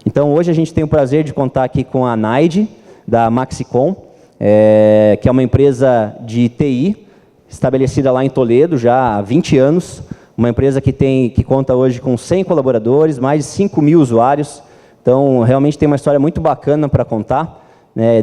Então, hoje a gente tem o prazer de contar aqui com a Naide, da Maxicom, que é uma empresa de TI, estabelecida lá em Toledo já há 20 anos, uma empresa que conta hoje com 100 colaboradores, mais de 5.000 usuários. Então, realmente tem uma história muito bacana para contar.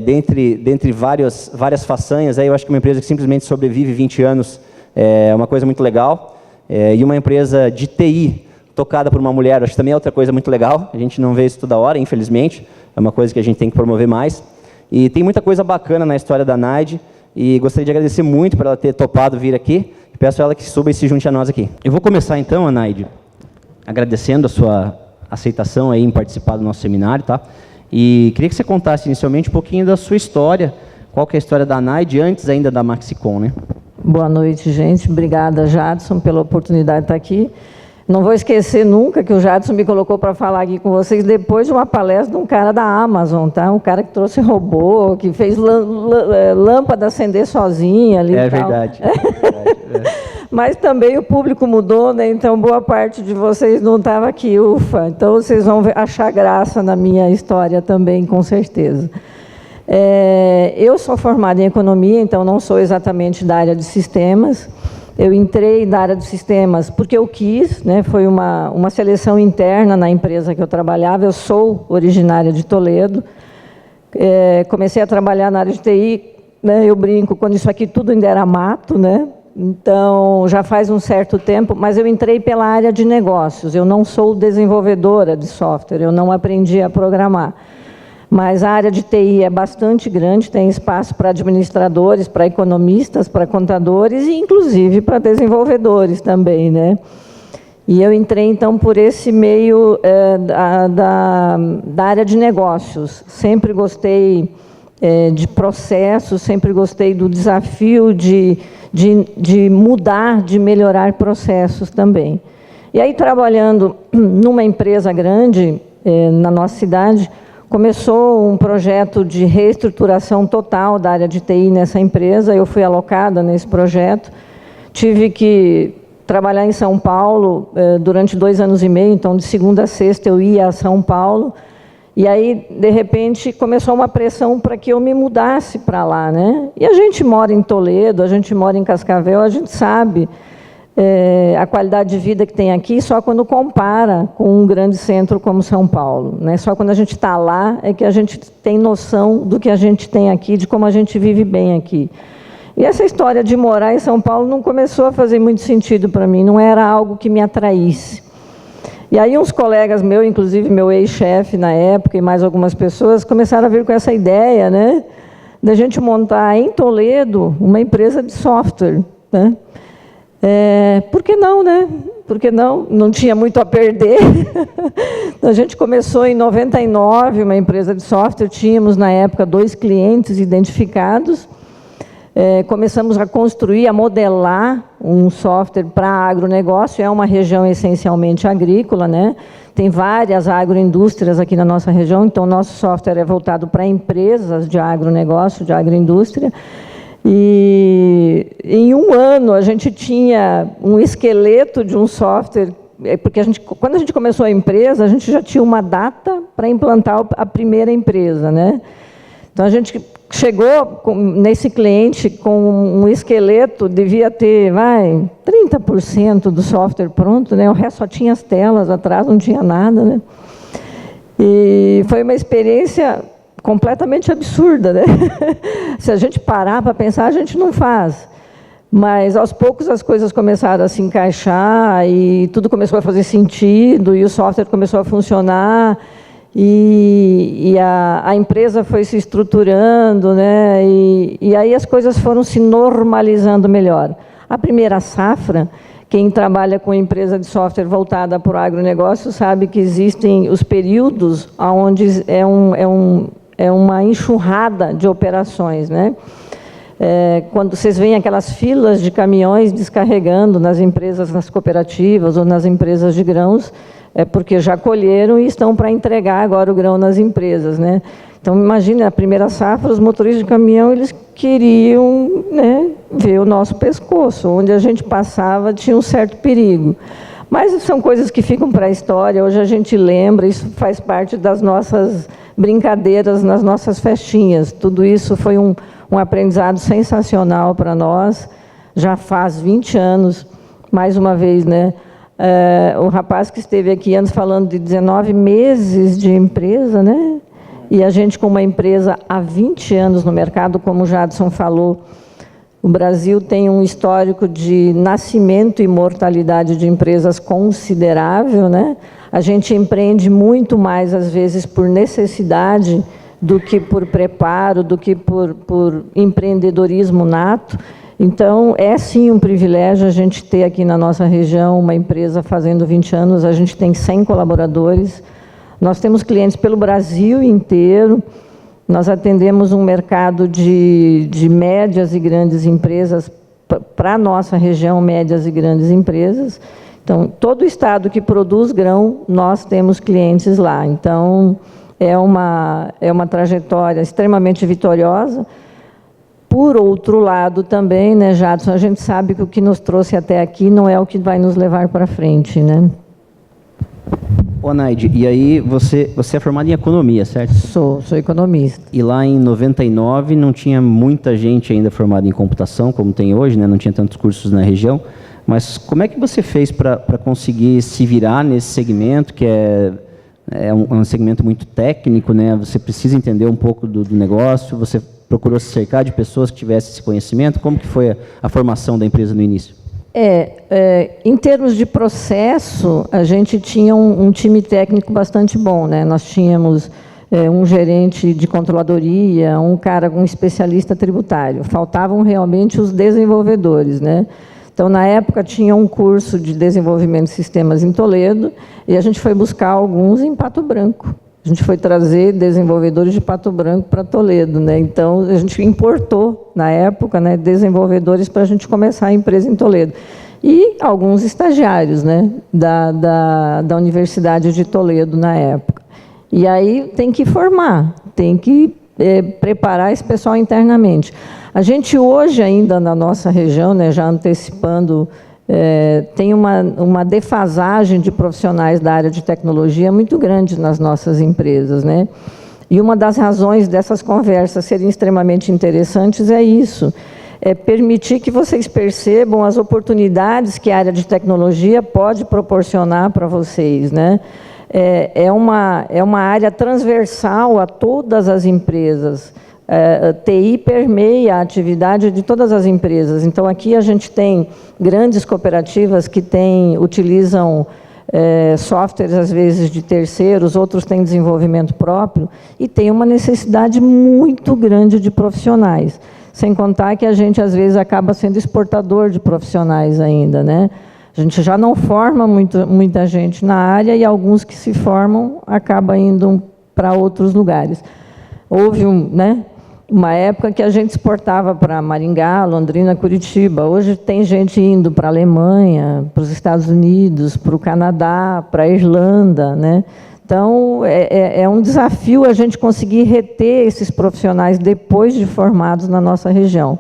Dentre várias façanhas, eu acho que uma empresa que simplesmente sobrevive 20 anos é uma coisa muito legal. E uma empresa de TI, tocada por uma mulher, acho que também é outra coisa muito legal. A gente não vê isso toda hora, infelizmente. É uma coisa que a gente tem que promover mais. E tem muita coisa bacana na história da Naide. E gostaria de agradecer muito por ela ter topado vir aqui. Peço a ela que suba e se junte a nós aqui. Eu vou começar então, Naide, agradecendo a sua aceitação aí em participar do nosso seminário, tá? E queria que você contasse inicialmente um pouquinho da sua história. Qual que é a história da Naide antes ainda da Maxicom, né? Boa noite, gente. Obrigada, Jadson, pela oportunidade de estar aqui. Não vou esquecer nunca que o Jadson me colocou para falar aqui com vocês depois de uma palestra de um cara da Amazon, tá? Um cara que trouxe robô, que fez lâmpada acender sozinha ali. É verdade. Mas também o público mudou, né? Então boa parte de vocês não estava aqui, ufa. Então vocês vão achar graça na minha história também, com certeza. Eu sou formada em economia, então não sou exatamente da área de sistemas. Eu entrei na área de sistemas porque eu quis, né? Foi uma seleção interna na empresa que eu trabalhava. Eu sou originária de Toledo. Comecei a trabalhar na área de TI, né? Eu brinco, quando isso aqui tudo ainda era mato, né? Então, já faz um certo tempo, mas eu entrei pela área de negócios. Eu não sou desenvolvedora de software, eu não aprendi a programar. Mas a área de TI é bastante grande, tem espaço para administradores, para economistas, para contadores e, inclusive, para desenvolvedores também, né? E eu entrei, então, por esse meio da área de negócios. Sempre gostei de processos, sempre gostei do desafio de mudar, de melhorar processos também. E aí, trabalhando numa empresa grande, na nossa cidade, começou um projeto de reestruturação total da área de TI nessa empresa. Eu fui alocada nesse projeto. Tive que trabalhar em São Paulo durante 2 anos e meio, então de segunda a sexta eu ia a São Paulo. E aí, de repente, começou uma pressão para que eu me mudasse para lá, né? E a gente mora em Toledo, a gente mora em Cascavel, a gente sabe a qualidade de vida que tem aqui só quando compara com um grande centro como São Paulo, né? Só quando a gente está lá é que a gente tem noção do que a gente tem aqui, de como a gente vive bem aqui. E essa história de morar em São Paulo não começou a fazer muito sentido para mim, não era algo que me atraísse. E aí uns colegas meus, inclusive meu ex-chefe na época e mais algumas pessoas, começaram a vir com essa ideia, né, da gente montar em Toledo uma empresa de software, né? Por que não, né? Por que não? Não tinha muito a perder. A gente começou em 99, uma empresa de software, tínhamos na época 2 clientes identificados. Começamos a construir, a modelar um software para agronegócio. É uma região essencialmente agrícola, né? Tem várias agroindústrias aqui na nossa região, então nosso software é voltado para empresas de agronegócio, de agroindústria. E em 1 ano a gente tinha um esqueleto de um software, porque quando a gente começou a empresa, a gente já tinha uma data para implantar a primeira empresa, né? Então a gente chegou nesse cliente com um esqueleto, devia ter 30% do software pronto, né? O resto só tinha as telas atrás, não tinha nada, né? E foi uma experiência completamente absurda, né? Se a gente parar para pensar, a gente não faz. Mas, aos poucos, as coisas começaram a se encaixar e tudo começou a fazer sentido e o software começou a funcionar e a empresa foi se estruturando, né? E aí as coisas foram se normalizando melhor. A primeira safra, quem trabalha com empresa de software voltada para o agronegócio sabe que existem os períodos onde é uma enxurrada de operações, né? Quando vocês veem aquelas filas de caminhões descarregando nas empresas, nas cooperativas ou nas empresas de grãos, é porque já colheram e estão para entregar agora o grão nas empresas, né? Então, imagine, a primeira safra, os motoristas de caminhão, eles queriam, né, ver o nosso pescoço. Onde a gente passava tinha um certo perigo. Mas são coisas que ficam para a história, hoje a gente lembra, isso faz parte das nossas brincadeiras, nas nossas festinhas. Tudo isso foi um aprendizado sensacional para nós, já faz 20 anos, mais uma vez, né? O rapaz que esteve aqui antes falando de 19 meses de empresa, né? E a gente com uma empresa há 20 anos no mercado, como o Jadson falou, o Brasil tem um histórico de nascimento e mortalidade de empresas considerável, né? A gente empreende muito mais, às vezes, por necessidade do que por preparo, do que por empreendedorismo nato. Então, é sim um privilégio a gente ter aqui na nossa região uma empresa fazendo 20 anos, a gente tem 100 colaboradores, nós temos clientes pelo Brasil inteiro, nós atendemos um mercado de médias e grandes empresas, para a nossa região, médias e grandes empresas. Então, todo estado que produz grão, nós temos clientes lá. Então, é uma trajetória extremamente vitoriosa. Por outro lado também, né, Jadson, a gente sabe que o que nos trouxe até aqui não é o que vai nos levar para frente, né? Ô, Anaide, e aí você é formada em economia, certo? Sou economista. E lá em 99 não tinha muita gente ainda formada em computação, como tem hoje, né? Não tinha tantos cursos na região. Mas como é que você fez para conseguir se virar nesse segmento, que é um segmento muito técnico, né? Você precisa entender um pouco do negócio, você procurou se cercar de pessoas que tivessem esse conhecimento? Como que foi a formação da empresa no início? Em termos de processo, a gente tinha um time técnico bastante bom, né? Nós tínhamos um gerente de controladoria, um especialista tributário. Faltavam realmente os desenvolvedores, né? Então, na época, tinha um curso de desenvolvimento de sistemas em Toledo e a gente foi buscar alguns em Pato Branco. A gente foi trazer desenvolvedores de Pato Branco para Toledo, né? Então, a gente importou, na época, né, desenvolvedores para a gente começar a empresa em Toledo. E alguns estagiários, né, da Universidade de Toledo, na época. E aí tem que formar, tem que preparar esse pessoal internamente. A gente hoje ainda na nossa região, né, já antecipando, tem uma defasagem de profissionais da área de tecnologia muito grande nas nossas empresas, né? E uma das razões dessas conversas serem extremamente interessantes é isso, permitir que vocês percebam as oportunidades que a área de tecnologia pode proporcionar para vocês, né? É uma área transversal a todas as empresas. TI permeia a atividade de todas as empresas. Então, aqui a gente tem grandes cooperativas que utilizam softwares, às vezes, de terceiros, outros têm desenvolvimento próprio, e tem uma necessidade muito grande de profissionais. Sem contar que a gente, às vezes, acaba sendo exportador de profissionais ainda, né? A gente já não forma muita gente na área e alguns que se formam acabam indo para outros lugares. Houve uma época que a gente exportava para Maringá, Londrina, Curitiba. Hoje tem gente indo para a Alemanha, para os Estados Unidos, para o Canadá, para a Irlanda, né? Então, é um desafio a gente conseguir reter esses profissionais depois de formados na nossa região.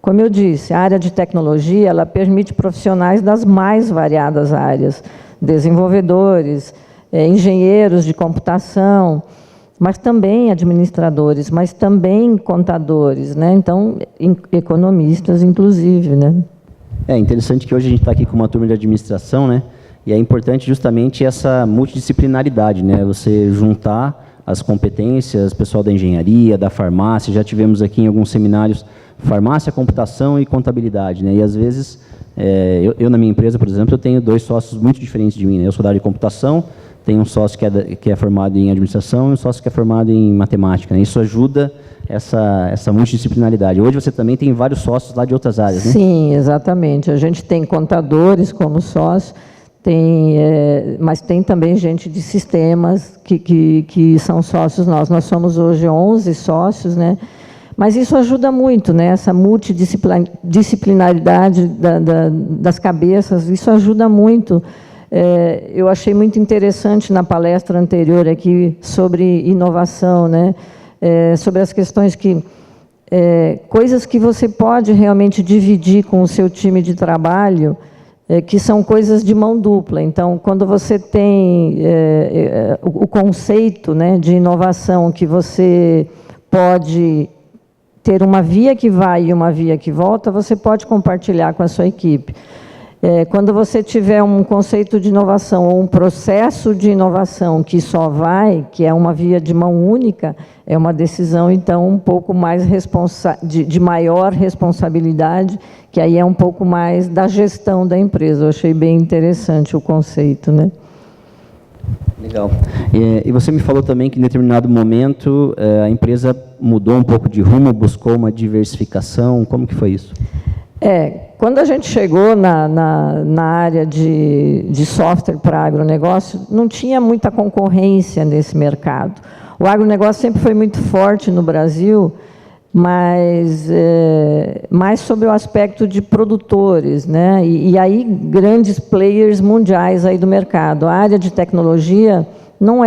Como eu disse, a área de tecnologia, ela permite profissionais das mais variadas áreas, desenvolvedores, engenheiros de computação, mas também administradores, mas também contadores, né? Então, economistas, inclusive, né? É interessante que hoje a gente está aqui com uma turma de administração, né? E é importante justamente essa multidisciplinaridade, né? Você juntar as competências, pessoal da engenharia, da farmácia, já tivemos aqui em alguns seminários farmácia, computação e contabilidade, né? E às vezes, eu na minha empresa, por exemplo, eu tenho 2 sócios muito diferentes de mim, né? Eu sou da área de computação, tenho um sócio que é formado em administração e um sócio que é formado em matemática, né? Isso ajuda essa multidisciplinaridade. Hoje você também tem vários sócios lá de outras áreas, né? Sim, exatamente. A gente tem contadores como sócios, mas tem também gente de sistemas que são sócios nossos. Nós somos hoje 11 sócios, né? Mas isso ajuda muito, né? Essa multidisciplinaridade das cabeças, isso ajuda muito. Eu achei muito interessante na palestra anterior aqui sobre inovação, né? Sobre as questões coisas que você pode realmente dividir com o seu time de trabalho, que são coisas de mão dupla. Então, quando você tem o conceito, né, de inovação, que você pode ter uma via que vai e uma via que volta, você pode compartilhar com a sua equipe. Quando você tiver um conceito de inovação ou um processo de inovação que só vai, que é uma via de mão única, é uma decisão, então, um pouco mais de maior responsabilidade, que aí é um pouco mais da gestão da empresa. Eu achei bem interessante o conceito, né? Legal. E você me falou também que, em determinado momento, a empresa mudou um pouco de rumo, buscou uma diversificação. Como que foi isso? Quando a gente chegou na área de software para agronegócio, não tinha muita concorrência nesse mercado. O agronegócio sempre foi muito forte no Brasil, mas mais sobre o aspecto de produtores, né? E aí grandes players mundiais aí do mercado. A área de tecnologia não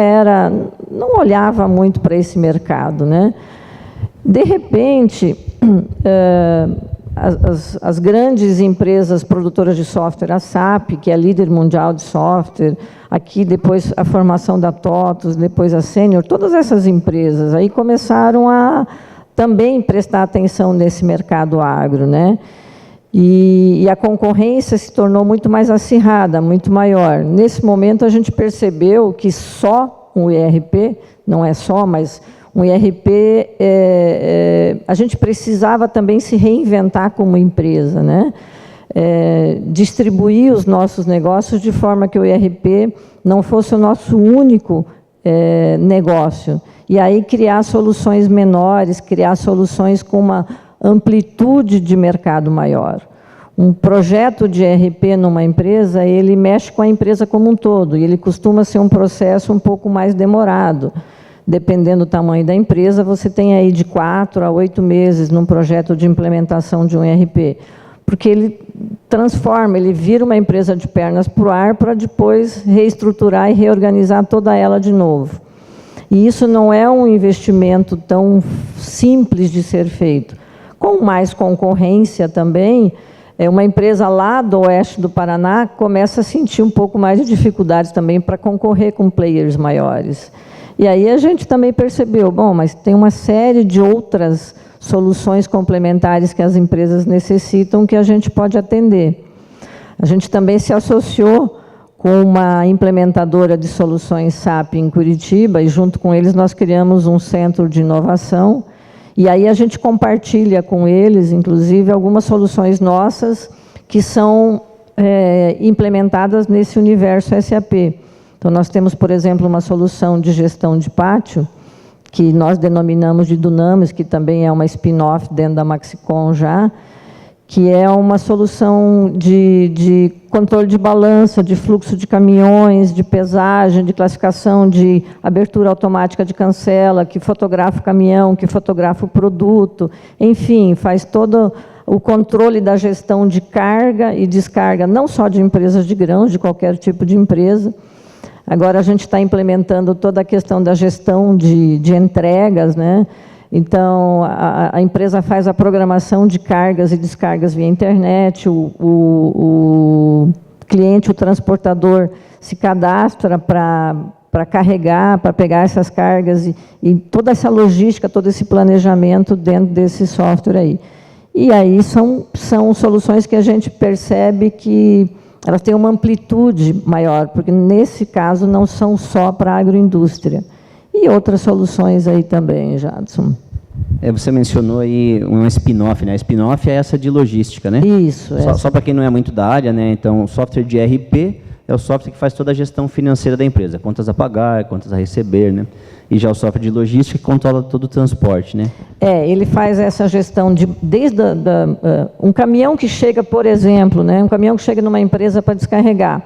olhava muito para esse mercado, né? De repente, as grandes empresas produtoras de software, a SAP, que é a líder mundial de software, aqui depois a formação da TOTUS, depois a Sênior, todas essas empresas aí começaram a também prestar atenção nesse mercado agro, né? E a concorrência se tornou muito mais acirrada, muito maior. Nesse momento, a gente percebeu que só um ERP, não é só, mas um ERP, a gente precisava também se reinventar como empresa, né? Distribuir os nossos negócios de forma que o ERP não fosse o nosso único negócio. E aí criar soluções menores, criar soluções com uma amplitude de mercado maior. Um projeto de ERP numa empresa, ele mexe com a empresa como um todo, e ele costuma ser um processo um pouco mais demorado. Dependendo do tamanho da empresa, você tem aí de 4 a 8 meses num projeto de implementação de um ERP, porque ele transforma, ele vira uma empresa de pernas para o ar para depois reestruturar e reorganizar toda ela de novo. E isso não é um investimento tão simples de ser feito. Com mais concorrência também, uma empresa lá do oeste do Paraná começa a sentir um pouco mais de dificuldades também para concorrer com players maiores. E aí a gente também percebeu, bom, mas tem uma série de outras soluções complementares que as empresas necessitam que a gente pode atender. A gente também se associou com uma implementadora de soluções SAP em Curitiba, e junto com eles nós criamos um centro de inovação, e aí a gente compartilha com eles, inclusive, algumas soluções nossas que são implementadas nesse universo SAP. Então, nós temos, por exemplo, uma solução de gestão de pátio, que nós denominamos de Dunamis, que também é uma spin-off dentro da Maxicom já, que é uma solução de controle de balança, de fluxo de caminhões, de pesagem, de classificação, de abertura automática de cancela, que fotografa o caminhão, que fotografa o produto, enfim, faz todo o controle da gestão de carga e descarga, não só de empresas de grãos, de qualquer tipo de empresa. Agora a gente está implementando toda a questão da gestão de entregas, né? Então, a empresa faz a programação de cargas e descargas via internet, o cliente, o transportador, se cadastra para carregar, para pegar essas cargas, e toda essa logística, todo esse planejamento dentro desse software aí. E aí são soluções que a gente percebe que elas têm uma amplitude maior, porque nesse caso não são só para a agroindústria. E outras soluções aí também, Jadson. Você mencionou aí uma spin-off, né? A spin-off é essa de logística, né? Isso. Só para quem não é muito da área, né? Então, o software de ERP é o software que faz toda a gestão financeira da empresa, contas a pagar, contas a receber, né? E já o software de logística que controla todo o transporte, né? Ele faz essa gestão desde um caminhão que chega, por exemplo, né? Um caminhão que chega numa empresa para descarregar.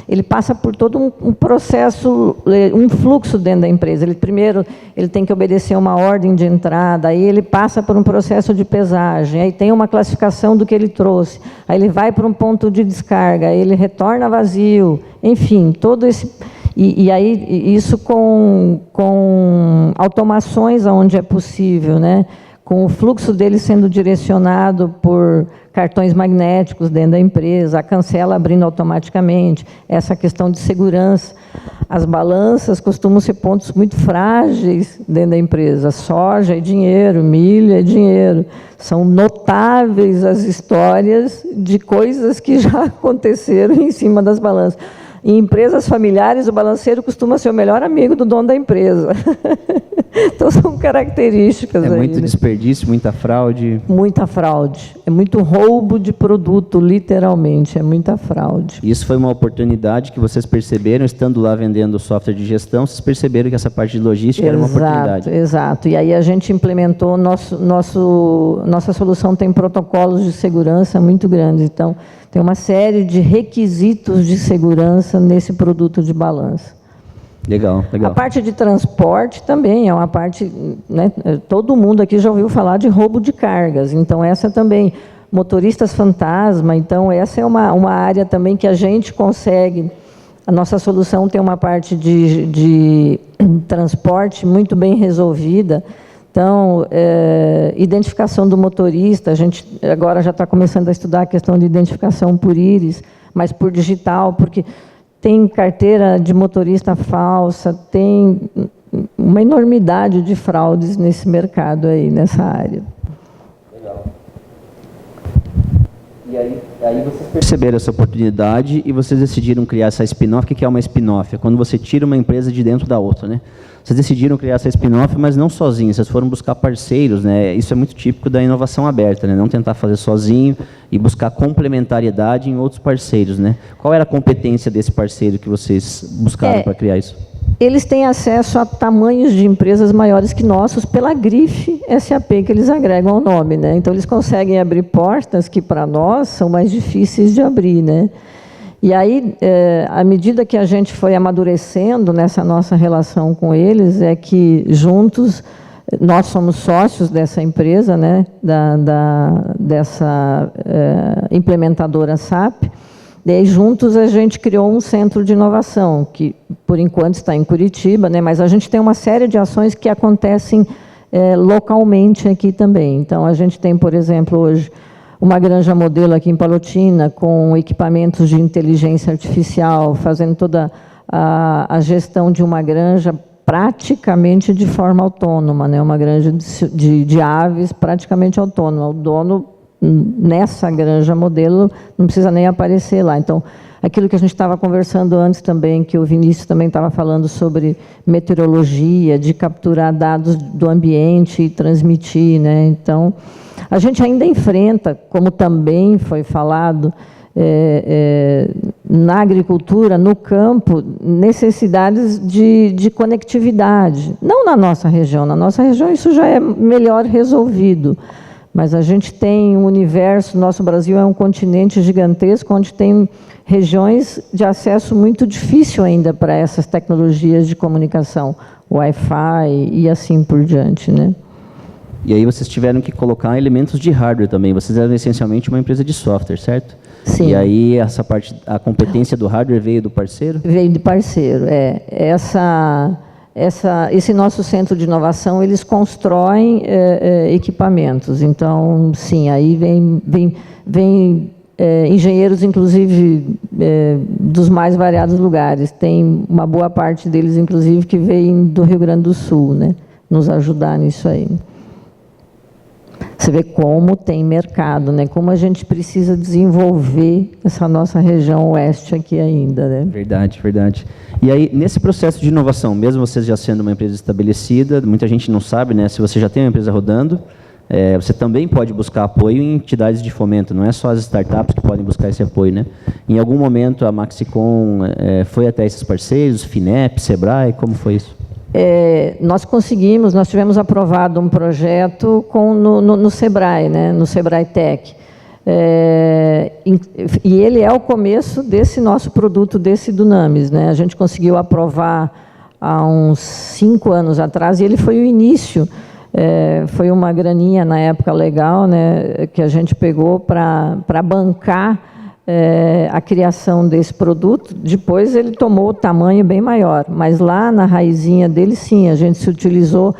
Ele passa por todo um processo, um fluxo dentro da empresa. Primeiro, ele tem que obedecer uma ordem de entrada, aí ele passa por um processo de pesagem, aí tem uma classificação do que ele trouxe, aí ele vai para um ponto de descarga, aí ele retorna vazio, enfim, todo esse... E aí, isso com automações onde é possível, né? com o fluxo dele sendo direcionado por cartões magnéticos dentro da empresa, a cancela abrindo automaticamente, essa questão de segurança. As balanças costumam ser pontos muito frágeis dentro da empresa. Soja é dinheiro, milho é dinheiro. São notáveis as histórias de coisas que já aconteceram em cima das balanças. Em empresas familiares, o balanceiro costuma ser o melhor amigo do dono da empresa. Então, são características aí, muito né? Desperdício, muita fraude. Muita fraude. É muito roubo de produto, literalmente. É muita fraude. Isso foi uma oportunidade que vocês perceberam, estando lá vendendo software de gestão, vocês perceberam que essa parte de logística era uma oportunidade. Exato. E aí a gente implementou, nossa solução tem protocolos de segurança muito grandes. Então, tem uma série de requisitos de segurança nesse produto de balança. Legal, legal. A parte de transporte também é uma parte, né, todo mundo aqui já ouviu falar de roubo de cargas, então essa também, motoristas fantasma, então essa é uma área também que a gente consegue, a nossa solução tem uma parte de transporte muito bem resolvida. Então, identificação do motorista, a gente agora já está começando a estudar a questão de identificação por íris, mas por digital, porque tem carteira de motorista falsa, tem uma enormidade de fraudes nesse mercado aí, nessa área. Legal. E aí vocês perceberam essa oportunidade e vocês decidiram criar essa spin-off. O que é uma spin-off? É quando você tira uma empresa de dentro da outra, né? Vocês decidiram criar essa spin-off, mas não sozinhos, vocês foram buscar parceiros, né? Isso é muito típico da inovação aberta, né? Não tentar fazer sozinho e buscar complementariedade em outros parceiros, né? Qual era a competência desse parceiro que vocês buscaram para criar isso? Eles têm acesso a tamanhos de empresas maiores que nossos pela grife SAP que eles agregam ao nome, né? Então, eles conseguem abrir portas que, para nós, são mais difíceis de abrir, né? E aí, à medida que a gente foi amadurecendo nessa nossa relação com eles, é que juntos, nós somos sócios dessa empresa, né, dessa implementadora SAP, e aí, juntos a gente criou um centro de inovação, que por enquanto está em Curitiba, né, mas a gente tem uma série de ações que acontecem localmente aqui também. Então, a gente tem, por exemplo, hoje, uma granja modelo aqui em Palotina, com equipamentos de inteligência artificial, fazendo toda a gestão de uma granja praticamente de forma autônoma, né? Uma granja de aves praticamente autônoma. O dono, nessa granja modelo, não precisa nem aparecer lá. Então, aquilo que a gente estava conversando antes também, que o Vinícius também estava falando sobre meteorologia, de capturar dados do ambiente e transmitir, né? Então, a gente ainda enfrenta, como também foi falado, na agricultura, no campo, necessidades de conectividade. Não na nossa região isso já é melhor resolvido, mas a gente tem um universo, nosso Brasil é um continente gigantesco, onde tem regiões de acesso muito difícil ainda para essas tecnologias de comunicação, Wi-Fi e assim por diante, né? E aí vocês tiveram que colocar elementos de hardware também. Vocês eram essencialmente uma empresa de software, certo? Sim. E aí essa parte, a competência do hardware veio do parceiro? Veio de parceiro, esse nosso centro de inovação, eles constroem equipamentos. Então, sim, aí vem engenheiros, inclusive, dos mais variados lugares. Tem uma boa parte deles, inclusive, que vem do Rio Grande do Sul, né? Nos ajudar nisso aí. Você vê como tem mercado, né? Como a gente precisa desenvolver essa nossa região oeste aqui ainda, né? Verdade, verdade. E aí, nesse processo de inovação, mesmo vocês já sendo uma empresa estabelecida, muita gente não sabe, né? Se você já tem uma empresa rodando, você também pode buscar apoio em entidades de fomento, não é só as startups que podem buscar esse apoio, né? Em algum momento, a Maxicom foi até esses parceiros, FINEP, Sebrae, como foi isso? Nós tivemos aprovado um projeto no Sebrae, né, no Sebrae Tech. E ele é o começo desse nosso produto, desse Dunamis, né? A gente conseguiu aprovar há uns 5 anos atrás, e ele foi o início, foi uma graninha na época legal, né, que a gente pegou para bancar a criação desse produto. Depois ele tomou o tamanho bem maior, mas lá na raizinha dele, sim, a gente se utilizou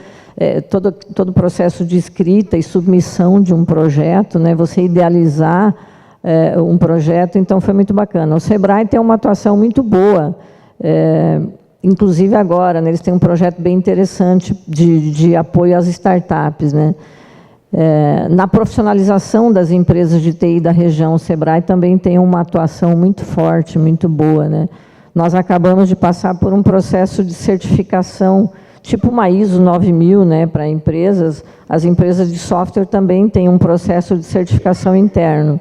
todo o processo de escrita e submissão de um projeto, né, você idealizar um projeto, então foi muito bacana. O Sebrae tem uma atuação muito boa, inclusive agora, né, eles têm um projeto bem interessante de apoio às startups, né? Na profissionalização das empresas de TI da região, o Sebrae também tem uma atuação muito forte, muito boa, né? Nós acabamos de passar por um processo de certificação, tipo uma ISO 9000, né, para empresas. As empresas de software também têm um processo de certificação interno.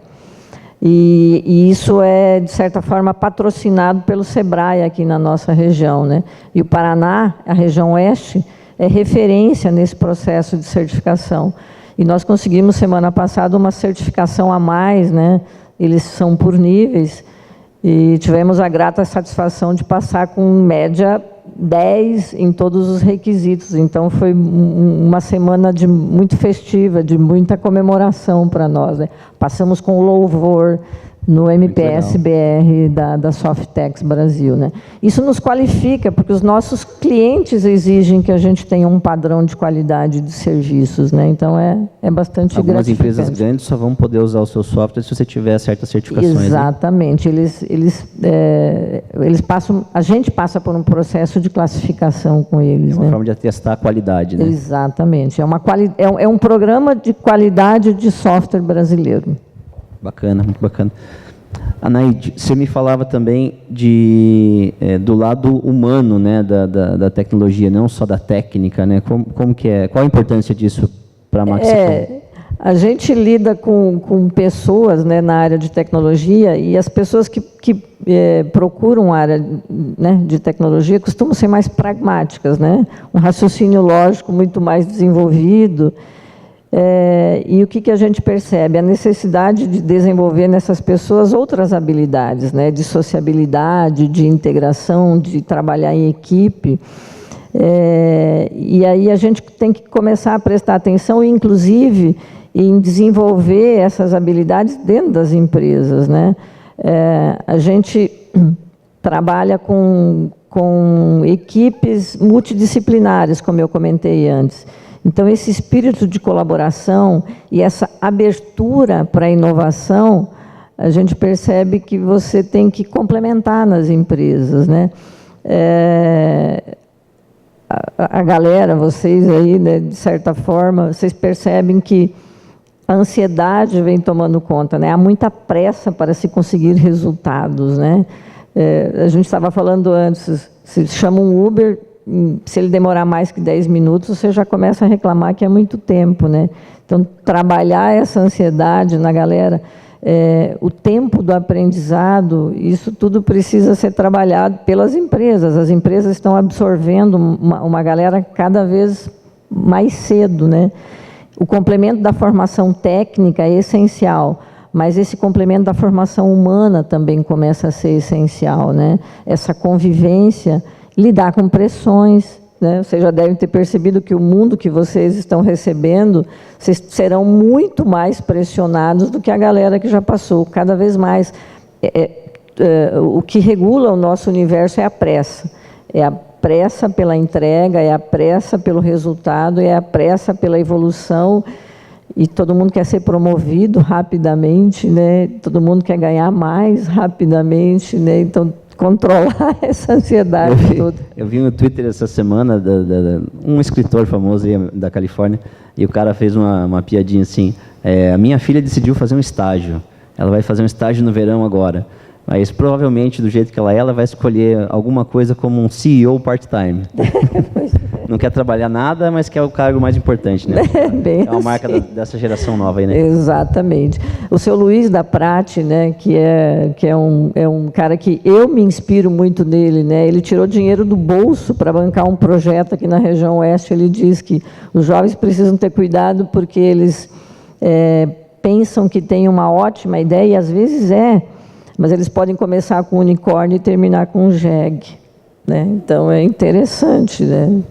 E isso é, de certa forma, patrocinado pelo Sebrae aqui na nossa região, né? E o Paraná, a região oeste, é referência nesse processo de certificação. E nós conseguimos, semana passada, uma certificação a mais, né? Eles são por níveis, e tivemos a grata satisfação de passar com média 10 em todos os requisitos. Então, foi uma semana muito festiva, de muita comemoração para nós, né? Passamos com louvor no MPS-BR da Softex Brasil, né? Isso nos qualifica, porque os nossos clientes exigem que a gente tenha um padrão de qualidade de serviços, né? Então, é bastante gratificante. Algumas empresas grandes só vão poder usar o seu software se você tiver certas certificações. Exatamente. Né? Eles passam, a gente passa por um processo de classificação com eles. É uma né? forma de atestar a qualidade, né? Exatamente. É um programa de qualidade de software brasileiro. Bacana, muito bacana. Anaide, você me falava também do lado humano, né, da tecnologia, não só da técnica, né? Como que é? Qual a importância disso para a Maxicom? A gente lida com pessoas, né, na área de tecnologia, e as pessoas que procuram a área, né, de tecnologia costumam ser mais pragmáticas, né? Um raciocínio lógico muito mais desenvolvido. E o que a gente percebe? A necessidade de desenvolver nessas pessoas outras habilidades, né? De sociabilidade, de integração, de trabalhar em equipe. E aí a gente tem que começar a prestar atenção, inclusive, em desenvolver essas habilidades dentro das empresas, né? A gente trabalha com equipes multidisciplinares, como eu comentei antes. Então, esse espírito de colaboração e essa abertura para a inovação, a gente percebe que você tem que complementar nas empresas, né? A galera, vocês aí, né, de certa forma, vocês percebem que a ansiedade vem tomando conta, né? Há muita pressa para se conseguir resultados, né? A gente estava falando antes, se chama um Uber, se ele demorar mais que 10 minutos, você já começa a reclamar que é muito tempo, né? Então, trabalhar essa ansiedade na galera, o tempo do aprendizado, isso tudo precisa ser trabalhado pelas empresas. As empresas estão absorvendo uma galera cada vez mais cedo, né? O complemento da formação técnica é essencial, mas esse complemento da formação humana também começa a ser essencial, né? Essa convivência, lidar com pressões, né? Vocês já devem ter percebido que o mundo que vocês estão recebendo, vocês serão muito mais pressionados do que a galera que já passou, cada vez mais. O que regula o nosso universo é a pressa. É a pressa pela entrega, é a pressa pelo resultado, é a pressa pela evolução, e todo mundo quer ser promovido rapidamente, né? Todo mundo quer ganhar mais rapidamente, né? Então, controlar essa ansiedade toda. Eu vi no Twitter essa semana um escritor famoso aí da Califórnia, e o cara fez uma piadinha assim: a minha filha decidiu fazer um estágio, ela vai fazer um estágio no verão agora, mas provavelmente, do jeito que ela vai escolher alguma coisa como um CEO part-time. Não quer trabalhar nada, mas quer o cargo mais importante, né? É uma marca dessa geração nova aí, né? Exatamente. O seu Luiz da Prate, né, que é um cara que eu me inspiro muito nele, né? Ele tirou dinheiro do bolso para bancar um projeto aqui na região oeste. Ele diz que os jovens precisam ter cuidado porque eles pensam que tem uma ótima ideia, e às vezes mas eles podem começar com unicórnio e terminar com um jegue, né? Então, é interessante, né?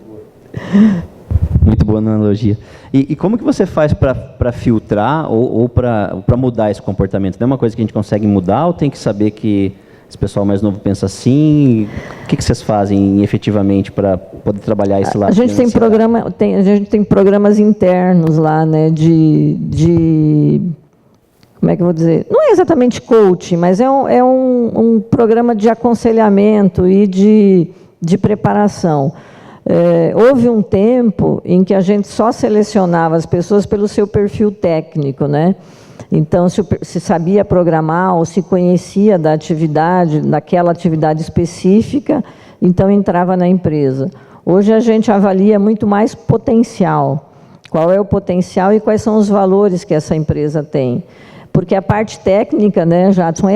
Muito boa analogia. E como que você faz para filtrar ou para mudar esse comportamento? Não é uma coisa que a gente consegue mudar, ou tem que saber que Esse pessoal mais novo pensa assim? O que vocês fazem efetivamente para poder trabalhar esse lado? A gente tem programas internos lá, né, como é que eu vou dizer? Não é exatamente coaching, mas é um programa de aconselhamento e de preparação. Houve um tempo em que a gente só selecionava as pessoas pelo seu perfil técnico, né? Então, se sabia programar ou se conhecia da atividade, daquela atividade específica, então entrava na empresa. Hoje a gente avalia muito mais potencial. Qual é o potencial e quais são os valores que essa empresa tem. Porque a parte técnica, né, Jadson,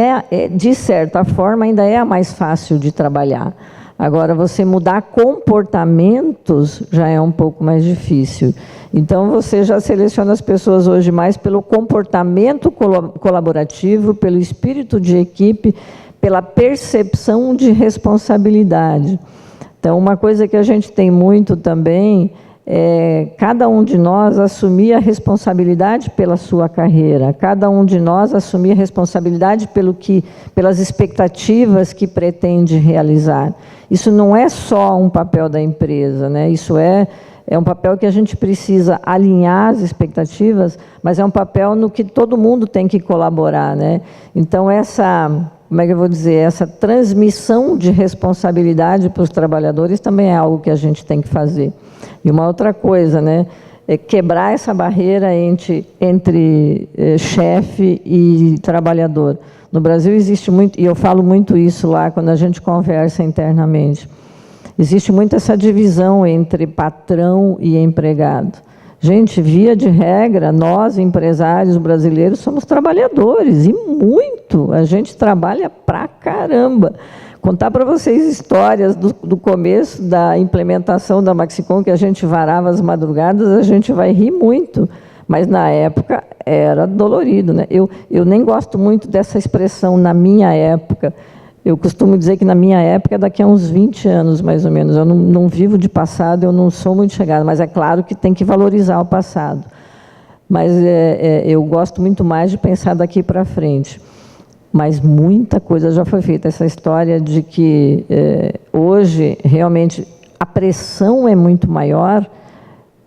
de certa forma, ainda é a mais fácil de trabalhar. Agora, você mudar comportamentos já é um pouco mais difícil. Então, você já seleciona as pessoas hoje mais pelo comportamento colaborativo, pelo espírito de equipe, pela percepção de responsabilidade. Então, uma coisa que a gente tem muito também é cada um de nós assumir a responsabilidade pela sua carreira, cada um de nós assumir a responsabilidade pelas expectativas que pretende realizar. Isso não é só um papel da empresa, né? Isso é um papel que a gente precisa alinhar as expectativas, mas é um papel no que todo mundo tem que colaborar, né? Então, como é que eu vou dizer, essa transmissão de responsabilidade para os trabalhadores também é algo que a gente tem que fazer. E uma outra coisa, né, é quebrar essa barreira entre chefe e trabalhador. No Brasil existe muito, e eu falo muito isso lá quando a gente conversa internamente, existe muito essa divisão entre patrão e empregado. Gente, via de regra, nós, empresários brasileiros, somos trabalhadores, e muito. A gente trabalha pra caramba. Contar para vocês histórias do começo da implementação da Maxicom, que a gente varava as madrugadas, a gente vai rir muito. Mas, na época, era dolorido, né? Eu nem gosto muito dessa expressão, na minha época. Eu costumo dizer que, na minha época, daqui a uns 20 anos, mais ou menos. Eu não vivo de passado, eu não sou muito chegada, mas é claro que tem que valorizar o passado. Mas eu gosto muito mais de pensar daqui para frente. Mas muita coisa já foi feita. Essa história de que hoje, realmente, a pressão é muito maior,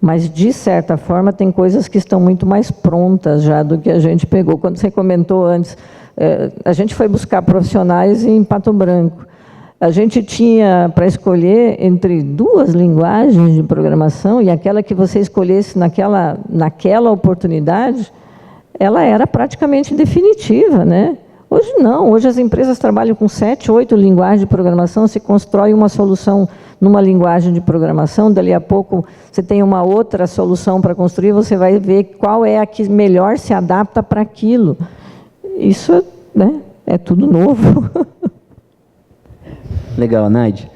mas, de certa forma, tem coisas que estão muito mais prontas já do que a gente pegou. Quando você comentou antes, a gente foi buscar profissionais em Pato Branco. A gente tinha para escolher entre 2 linguagens de programação, e aquela que você escolhesse naquela oportunidade, ela era praticamente definitiva, né? Hoje não, hoje as empresas trabalham com 7, 8 linguagens de programação, se constrói uma solução numa linguagem de programação, dali a pouco você tem uma outra solução para construir, você vai ver qual é a que melhor se adapta para aquilo. Isso, né, é tudo novo. Legal, Naide.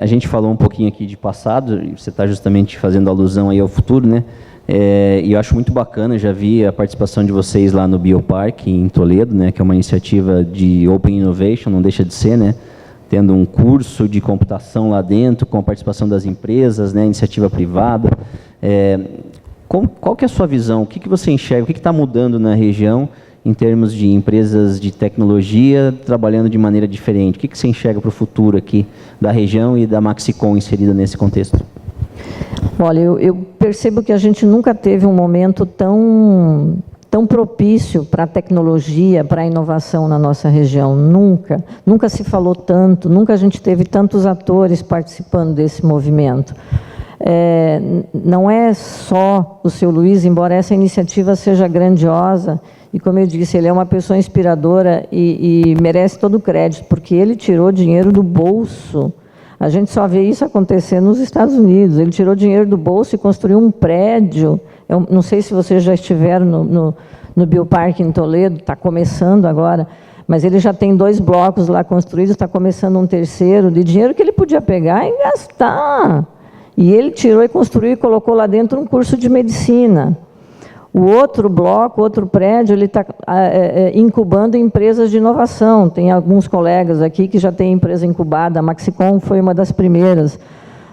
A gente falou um pouquinho aqui de passado, e você está justamente fazendo alusão aí ao futuro, né? E eu acho muito bacana, já vi a participação de vocês lá no Bioparque, em Toledo, né, que é uma iniciativa de Open Innovation, não deixa de ser, né, tendo um curso de computação lá dentro, com a participação das empresas, né, iniciativa privada. Qual que é a sua visão? O que você enxerga? O que está mudando na região em termos de empresas de tecnologia trabalhando de maneira diferente? O que você enxerga para o futuro aqui da região e da Maxicom inserida nesse contexto? Olha, eu percebo que a gente nunca teve um momento tão propício para a tecnologia, para a inovação na nossa região. Nunca. Nunca se falou tanto, nunca a gente teve tantos atores participando desse movimento. Não é só o seu Luiz, embora essa iniciativa seja grandiosa, e, como eu disse, ele é uma pessoa inspiradora e merece todo o crédito, porque ele tirou dinheiro do bolso. A gente só vê isso acontecer nos Estados Unidos. Ele tirou dinheiro do bolso e construiu um prédio. Eu não sei se vocês já estiveram no Bioparque em Toledo, está começando agora, mas ele já tem 2 blocos lá construídos, está começando um terceiro, de dinheiro que ele podia pegar e gastar. E ele tirou e construiu e colocou lá dentro um curso de medicina. O outro bloco, outro prédio, ele está incubando empresas de inovação. Tem alguns colegas aqui que já têm empresa incubada. A Maxicom foi uma das primeiras.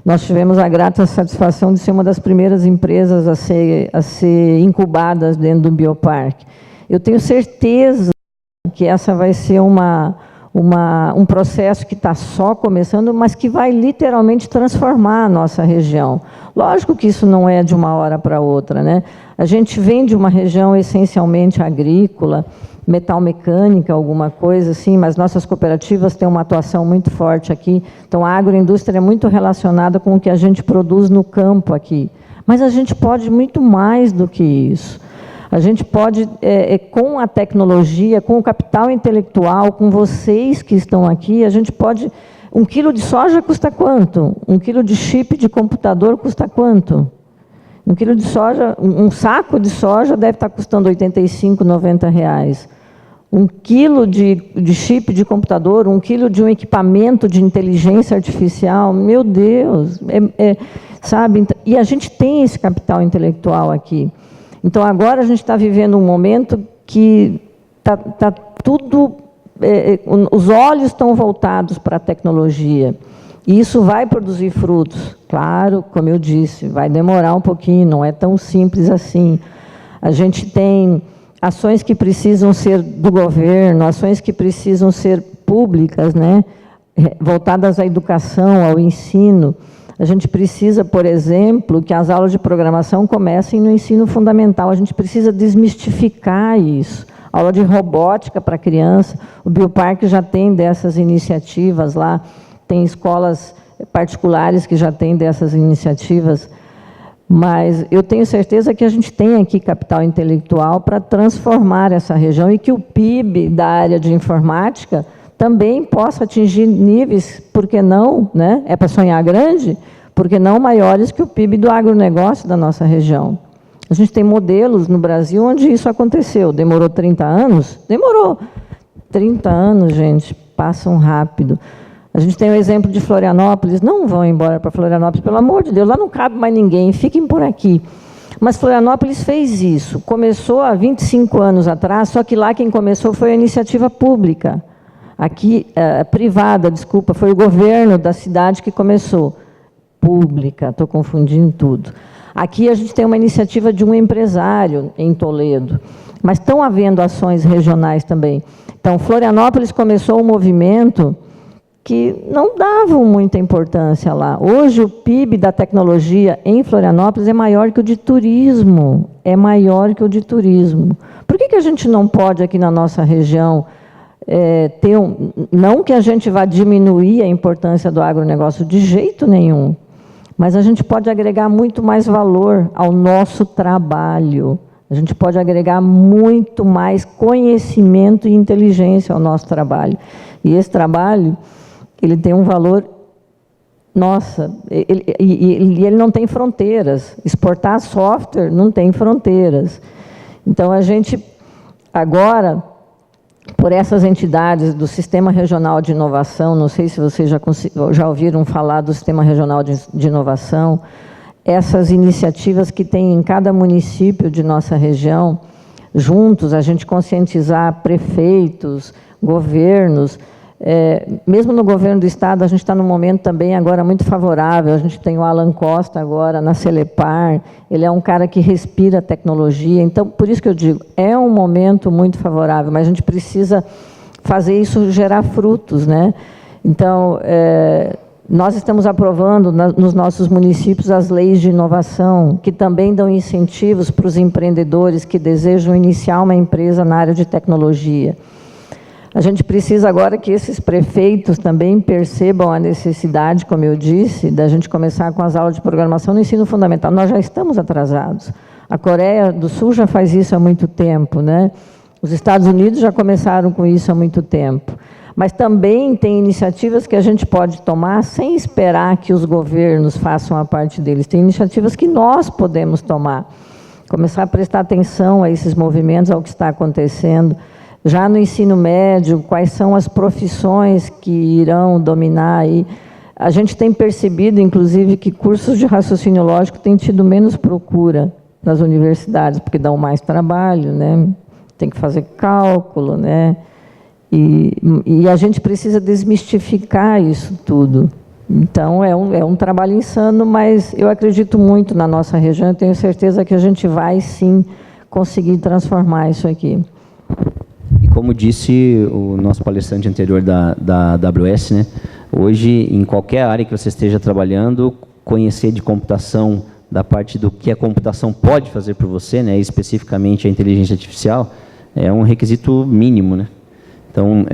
Nós tivemos a grata satisfação de ser uma das primeiras empresas a ser incubadas dentro do Bioparque. Eu tenho certeza que essa vai ser uma um processo que está só começando, mas que vai literalmente transformar a nossa região. Lógico que isso não é de uma hora para outra, né? A gente vem de uma região essencialmente agrícola, metal mecânica, alguma coisa assim, mas nossas cooperativas têm uma atuação muito forte aqui. Então, a agroindústria é muito relacionada com o que a gente produz no campo aqui. Mas a gente pode muito mais do que isso. A gente pode, com a tecnologia, com o capital intelectual, com vocês que estão aqui, a gente pode... 1 quilo de soja custa quanto? 1 quilo de chip de computador custa quanto? 1 quilo de soja, um saco de soja deve estar custando R$ 85, R$ 90. 1 quilo de chip de computador, 1 quilo de um equipamento de inteligência artificial, meu Deus, sabe? E a gente tem esse capital intelectual aqui. Então, agora a gente está vivendo um momento que está tudo... os olhos estão voltados para a tecnologia. E isso vai produzir frutos. Claro, como eu disse, vai demorar um pouquinho, não é tão simples assim. A gente tem ações que precisam ser do governo, ações que precisam ser públicas, né? Voltadas à educação, ao ensino. A gente precisa, por exemplo, que as aulas de programação comecem no ensino fundamental. A gente precisa desmistificar isso. Aula de robótica para criança. O Bioparque já tem dessas iniciativas lá. Tem escolas particulares que já têm dessas iniciativas. Mas eu tenho certeza que a gente tem aqui capital intelectual para transformar essa região e que o PIB da área de informática também possa atingir níveis, por que não, né? É para sonhar grande, por que não maiores que o PIB do agronegócio da nossa região. A gente tem modelos no Brasil onde isso aconteceu. Demorou 30 anos? Demorou. 30 anos, gente, passam rápido. A gente tem o exemplo de Florianópolis. Não vão embora para Florianópolis, pelo amor de Deus, lá não cabe mais ninguém, fiquem por aqui. Mas Florianópolis fez isso. Começou há 25 anos atrás, só que lá quem começou foi a iniciativa pública. Aqui, privada, desculpa, foi o governo da cidade que começou. Pública, estou confundindo tudo. Aqui a gente tem uma iniciativa de um empresário em Toledo, mas estão havendo ações regionais também. Então, Florianópolis começou um movimento que não davam muita importância lá. Hoje, o PIB da tecnologia em Florianópolis é maior que o de turismo. É maior que o de turismo. Por que a gente não pode, aqui na nossa região, ter não que a gente vá diminuir a importância do agronegócio de jeito nenhum, mas a gente pode agregar muito mais valor ao nosso trabalho. A gente pode agregar muito mais conhecimento e inteligência ao nosso trabalho. E esse trabalho, ele tem um valor, nossa, ele não tem fronteiras. Exportar software não tem fronteiras. Então, a gente, agora, por essas entidades do Sistema Regional de Inovação, não sei se vocês já ouviram falar do Sistema Regional de Inovação, essas iniciativas que tem em cada município de nossa região, juntos, a gente conscientizar prefeitos, governos, mesmo no governo do Estado, a gente está num momento também agora muito favorável. A gente tem o Alan Costa agora na Celepar, ele é um cara que respira tecnologia. Então, por isso que eu digo, é um momento muito favorável, mas a gente precisa fazer isso gerar frutos, né? Então, nós estamos aprovando nos nossos municípios as leis de inovação, que também dão incentivos para os empreendedores que desejam iniciar uma empresa na área de tecnologia. A gente precisa agora que esses prefeitos também percebam a necessidade, como eu disse, da gente começar com as aulas de programação no ensino fundamental. Nós já estamos atrasados. A Coreia do Sul já faz isso há muito tempo, né? Os Estados Unidos já começaram com isso há muito tempo. Mas também tem iniciativas que a gente pode tomar sem esperar que os governos façam a parte deles. Tem iniciativas que nós podemos tomar. Começar a prestar atenção a esses movimentos, ao que está acontecendo. Já no ensino médio, quais são as profissões que irão dominar aí? A gente tem percebido, inclusive, que cursos de raciocínio lógico têm tido menos procura nas universidades, porque dão mais trabalho, né? Tem que fazer cálculo, né? E a gente precisa desmistificar isso tudo. Então, é um trabalho insano, mas eu acredito muito na nossa região, eu tenho certeza que a gente vai, sim, conseguir transformar isso aqui. como disse o nosso palestrante anterior da AWS, né, hoje, em qualquer área que você esteja trabalhando, conhecer de computação, da parte do que a computação pode fazer por você, né, especificamente a inteligência artificial, é um requisito mínimo, né? Então,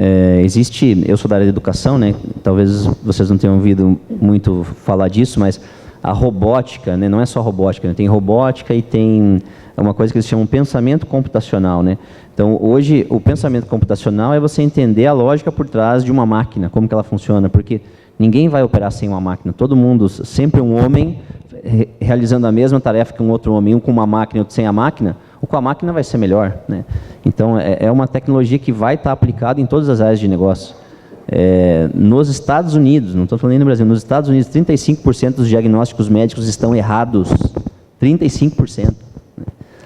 eu sou da área de educação, né, talvez vocês não tenham ouvido muito falar disso, mas a robótica, né, não é só robótica, né, tem robótica e tem uma coisa que eles chamam pensamento computacional, né? Então, hoje, o pensamento computacional é você entender a lógica por trás de uma máquina, como que ela funciona, porque ninguém vai operar sem uma máquina, todo mundo, sempre um homem realizando a mesma tarefa que um outro homem, um com uma máquina e outro sem a máquina, o com a máquina vai ser melhor, né? Então, é uma tecnologia que vai estar aplicada em todas as áreas de negócio. Nos Estados Unidos, não estou falando nem no Brasil, nos Estados Unidos, 35% dos diagnósticos médicos estão errados. 35%. Né?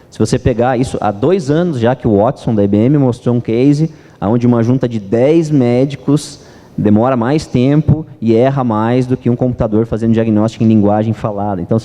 Se você pegar isso, há 2 anos já que o Watson, da IBM, mostrou um case onde uma junta de 10 médicos demora mais tempo e erra mais do que um computador fazendo diagnóstico em linguagem falada. Então,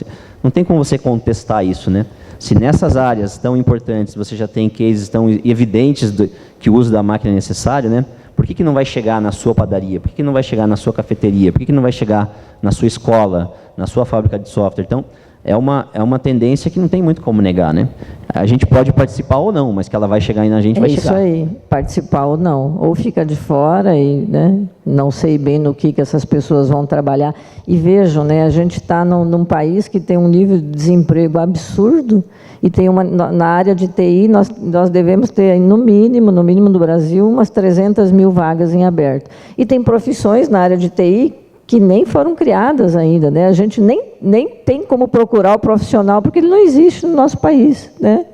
não tem como você contestar isso, né? Se nessas áreas tão importantes você já tem cases tão evidentes que o uso da máquina é necessário, né? Por que não vai chegar na sua padaria? Por que não vai chegar na sua cafeteria? Por que não vai chegar na sua escola, na sua fábrica de software? Então, é uma tendência que não tem muito como negar, né? A gente pode participar ou não, mas que ela vai chegar aí na gente, vai chegar. É isso aí, participar ou não. Ou fica de fora e, né, não sei bem no que essas pessoas vão trabalhar. E vejam, né, a gente está num país que tem um nível de desemprego absurdo e tem na área de TI, nós devemos ter, no mínimo no Brasil, umas 300 mil vagas em aberto. E tem profissões na área de TI que nem foram criadas ainda, né? A gente nem tem como procurar o profissional, porque ele não existe no nosso país, né?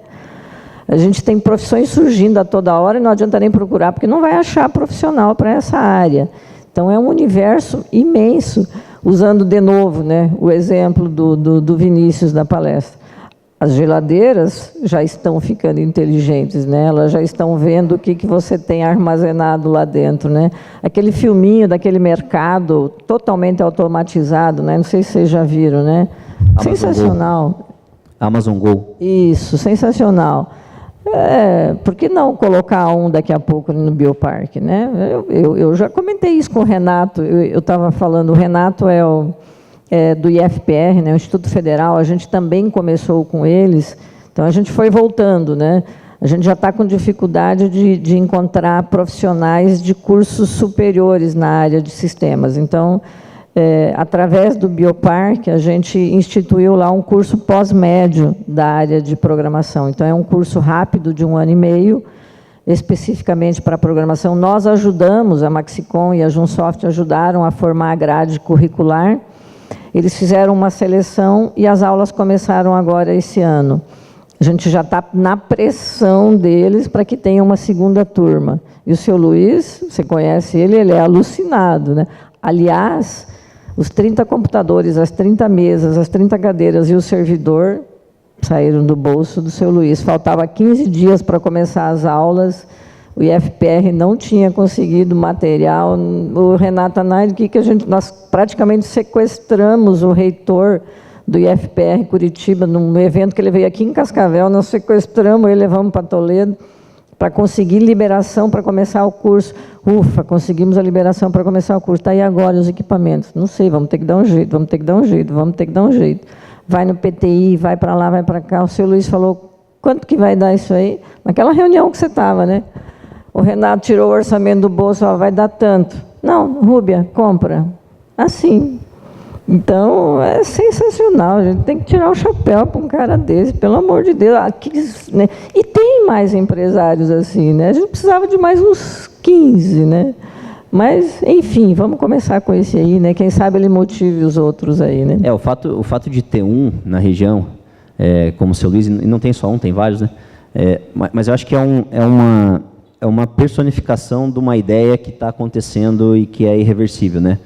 A gente tem profissões surgindo a toda hora e não adianta nem procurar, porque não vai achar profissional para essa área. Então, é um universo imenso, usando de novo, né, o exemplo do Vinícius da palestra. As geladeiras já estão ficando inteligentes, né? Elas já estão vendo o que você tem armazenado lá dentro, né? Aquele filminho daquele mercado totalmente automatizado, né? Não sei se vocês já viram, né? Sensacional. Go. Amazon Go. Isso, sensacional. Por que não colocar um daqui a pouco no Bioparque, né? Eu já comentei isso com o Renato. Eu estava falando, o Renato do IFPR, né, o Instituto Federal, a gente também começou com eles, então a gente foi voltando, né? A gente já está com dificuldade de encontrar profissionais de cursos superiores na área de sistemas. Então, através do Bioparque, a gente instituiu lá um curso pós-médio da área de programação. Então, é um curso rápido de 1 ano e meio, especificamente para programação. Nós ajudamos, a Maxicom e a Junsoft ajudaram a formar a grade curricular. Eles fizeram uma seleção e as aulas começaram agora esse ano. A gente já está na pressão deles para que tenha uma segunda turma. E o seu Luiz, você conhece ele é alucinado, né? Aliás, os 30 computadores, as 30 mesas, as 30 cadeiras e o servidor saíram do bolso do seu Luiz. Faltava 15 dias para começar as aulas. O IFPR não tinha conseguido material. O Renato Anaide, nós praticamente sequestramos o reitor do IFPR Curitiba, num evento que ele veio aqui em Cascavel, nós sequestramos ele, levamos para Toledo, para conseguir liberação para começar o curso. Ufa, conseguimos a liberação para começar o curso. Está aí agora os equipamentos. Não sei, vamos ter que dar um jeito, vamos ter que dar um jeito, vamos ter que dar um jeito. Vai no PTI, vai para lá, vai para cá. O seu Luiz falou, quanto que vai dar isso aí? Naquela reunião que você estava, né? O Renato tirou o orçamento do bolso, vai dar tanto. Não, Rúbia, compra. Assim. Então, é sensacional. A gente tem que tirar o chapéu para um cara desse, pelo amor de Deus. Aqui, né? E tem mais empresários assim, né? A gente precisava de mais uns 15, né? Mas, enfim, vamos começar com esse aí, né? Quem sabe ele motive os outros aí, né? O fato de ter um na região, como o seu Luiz, e não tem só um, tem vários, né? Mas eu acho que é uma personificação de uma ideia que está acontecendo e que é irreversível, né?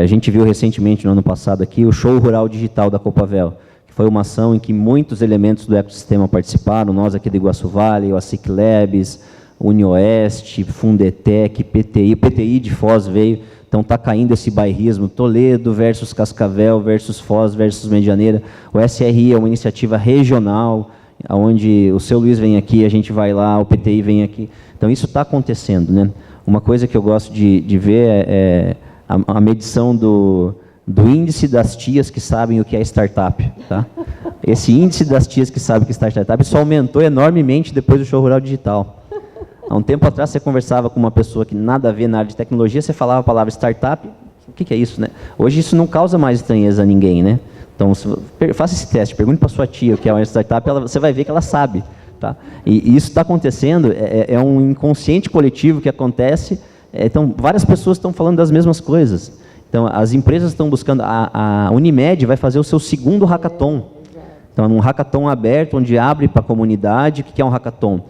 A gente viu recentemente, no ano passado, aqui, o Show Rural Digital da Copavel, que foi uma ação em que muitos elementos do ecossistema participaram, nós aqui do Iguaçu Vale, o ASIC Labs, Unioeste, Fundetec, PTI, o PTI de Foz veio, então está caindo esse bairrismo, Toledo versus Cascavel versus Foz versus Medianeira, o SRI é uma iniciativa regional, onde o seu Luiz vem aqui, a gente vai lá, o PTI vem aqui. Então, isso está acontecendo, né? Uma coisa que eu gosto de ver é a medição do índice das tias que sabem o que é startup. Tá? Esse índice das tias que sabem o que é startup só aumentou enormemente depois do Show Rural Digital. Há um tempo atrás, você conversava com uma pessoa que nada a ver na área de tecnologia, você falava a palavra startup, o que é isso? Né? Hoje isso não causa mais estranheza a ninguém. Né? Então, faça esse teste, pergunte para sua tia o que é uma startup, você vai ver que ela sabe. Tá? E isso está acontecendo, é um inconsciente coletivo que acontece, então várias pessoas estão falando das mesmas coisas. Então as empresas estão buscando, a Unimed vai fazer o seu segundo hackathon. Então é um hackathon aberto, onde abre para a comunidade. O que é um hackathon?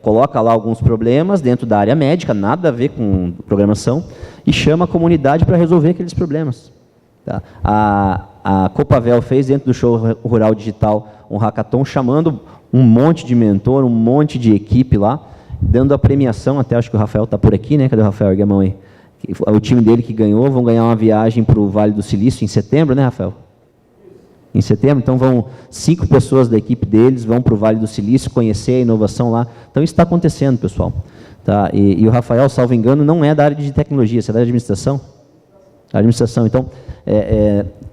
Coloca lá alguns problemas dentro da área médica, nada a ver com programação, e chama a comunidade para resolver aqueles problemas. Tá? A Copavel fez dentro do Show Rural Digital um hackathon chamando um monte de mentor, um monte de equipe lá, dando a premiação, até acho que o Rafael está por aqui, né? Cadê o Rafael? Ergue a mão aí. O time dele que ganhou, vão ganhar uma viagem para o Vale do Silício em setembro, né, Rafael? Em setembro, então vão 5 pessoas da equipe deles, vão para o Vale do Silício conhecer a inovação lá. Então isso está acontecendo, pessoal. Tá? E o Rafael, salvo engano, não é da área de tecnologia, você é da administração? Administração, então,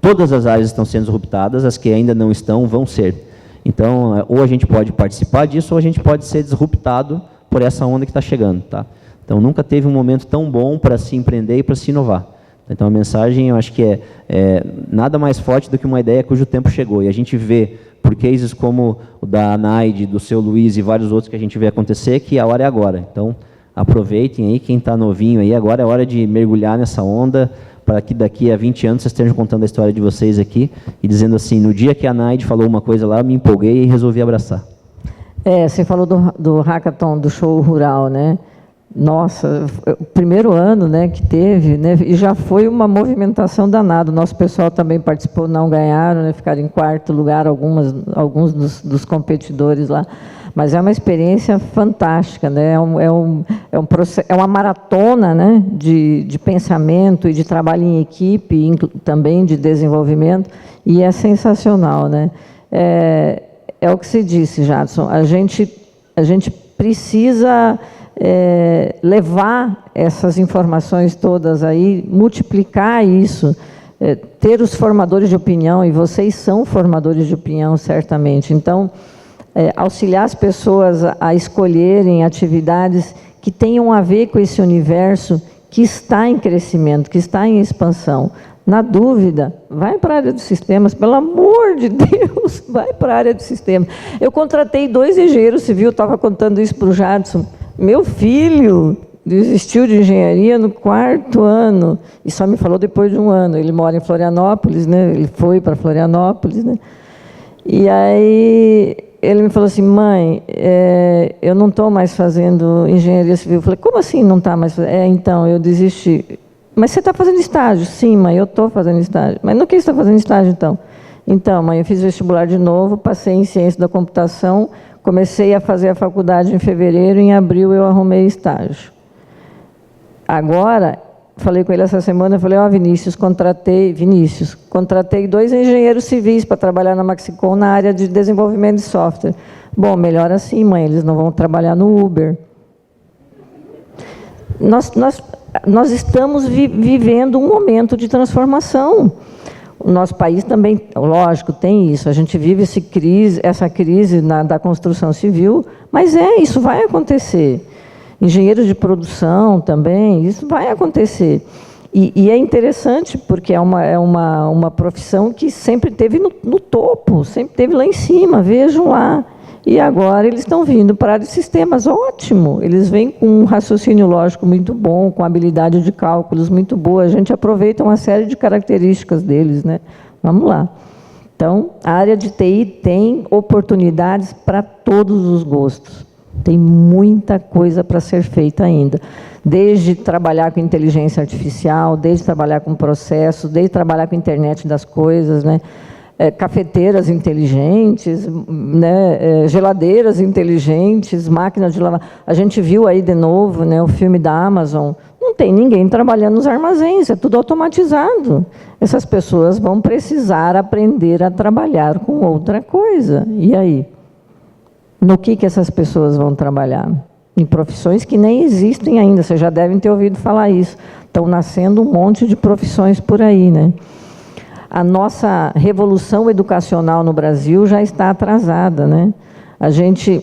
todas as áreas estão sendo disruptadas, as que ainda não estão, vão ser. Então, ou a gente pode participar disso, ou a gente pode ser disruptado por essa onda que está chegando. Tá? Então, nunca teve um momento tão bom para se empreender e para se inovar. Então, a mensagem, eu acho que é nada mais forte do que uma ideia cujo tempo chegou. E a gente vê, por cases como o da Anaide, do seu Luiz e vários outros que a gente vê acontecer, que a hora é agora. Então, aproveitem aí, quem está novinho aí, agora é hora de mergulhar nessa onda, para que daqui a 20 anos vocês estejam contando a história de vocês aqui e dizendo assim, no dia que a Naide falou uma coisa lá, eu me empolguei e resolvi abraçar. Você falou do hackathon, do Show Rural, né? Nossa, o primeiro ano, né, que teve, né, e já foi uma movimentação danada. O nosso pessoal também participou, não ganharam, né, ficaram em 4º lugar, alguns dos competidores lá. Mas é uma experiência fantástica, né? É uma maratona, né? de pensamento e de trabalho em equipe, também de desenvolvimento, e é sensacional. Né? É o que se disse, Jadson, a gente precisa levar essas informações todas aí, multiplicar isso, ter os formadores de opinião, e vocês são formadores de opinião, certamente. Então, auxiliar as pessoas a escolherem atividades que tenham a ver com esse universo que está em crescimento, que está em expansão. Na dúvida, vai para a área de sistemas, pelo amor de Deus, vai para a área de sistemas. Eu contratei 2 engenheiros civis, estava contando isso para o Jadson. Meu filho desistiu de engenharia no 4º ano, e só me falou depois de 1 ano. Ele mora em Florianópolis, né? Ele foi para Florianópolis, né? E aí ele me falou assim, mãe, eu não estou mais fazendo engenharia civil. Eu falei, como assim não está mais fazendo? Então, eu desisti. Mas você está fazendo estágio? Sim, mãe, eu estou fazendo estágio. Mas no que você está fazendo estágio, então? Então, mãe, eu fiz vestibular de novo, passei em ciência da computação, comecei a fazer a faculdade em fevereiro, em abril eu arrumei estágio. Agora, falei com ele essa semana, eu falei, Vinícius, contratei 2 engenheiros civis para trabalhar na Maxicom na área de desenvolvimento de software. Bom, melhor assim, mãe, eles não vão trabalhar no Uber. Nós estamos vivendo um momento de transformação. O nosso país também, lógico, tem isso. A gente vive essa crise da construção civil, mas isso vai acontecer. Engenheiros de produção também, isso vai acontecer. E é interessante, porque é uma profissão que sempre esteve no topo, sempre esteve lá em cima, vejam lá. E agora eles estão vindo para a área de sistemas, ótimo. Eles vêm com um raciocínio lógico muito bom, com habilidade de cálculos muito boa. A gente aproveita uma série de características deles, né? Vamos lá. Então, a área de TI tem oportunidades para todos os gostos. Tem muita coisa para ser feita ainda. Desde trabalhar com inteligência artificial, desde trabalhar com processos, desde trabalhar com internet das coisas, né? Cafeteiras inteligentes, né? Geladeiras inteligentes, máquinas de lavar. A gente viu aí de novo, né, o filme da Amazon. Não tem ninguém trabalhando nos armazéns, é tudo automatizado. Essas pessoas vão precisar aprender a trabalhar com outra coisa. E aí? no que essas pessoas vão trabalhar? Em profissões que nem existem ainda, vocês já devem ter ouvido falar isso. Estão nascendo um monte de profissões por aí, né? A nossa revolução educacional no Brasil já está atrasada, né? A gente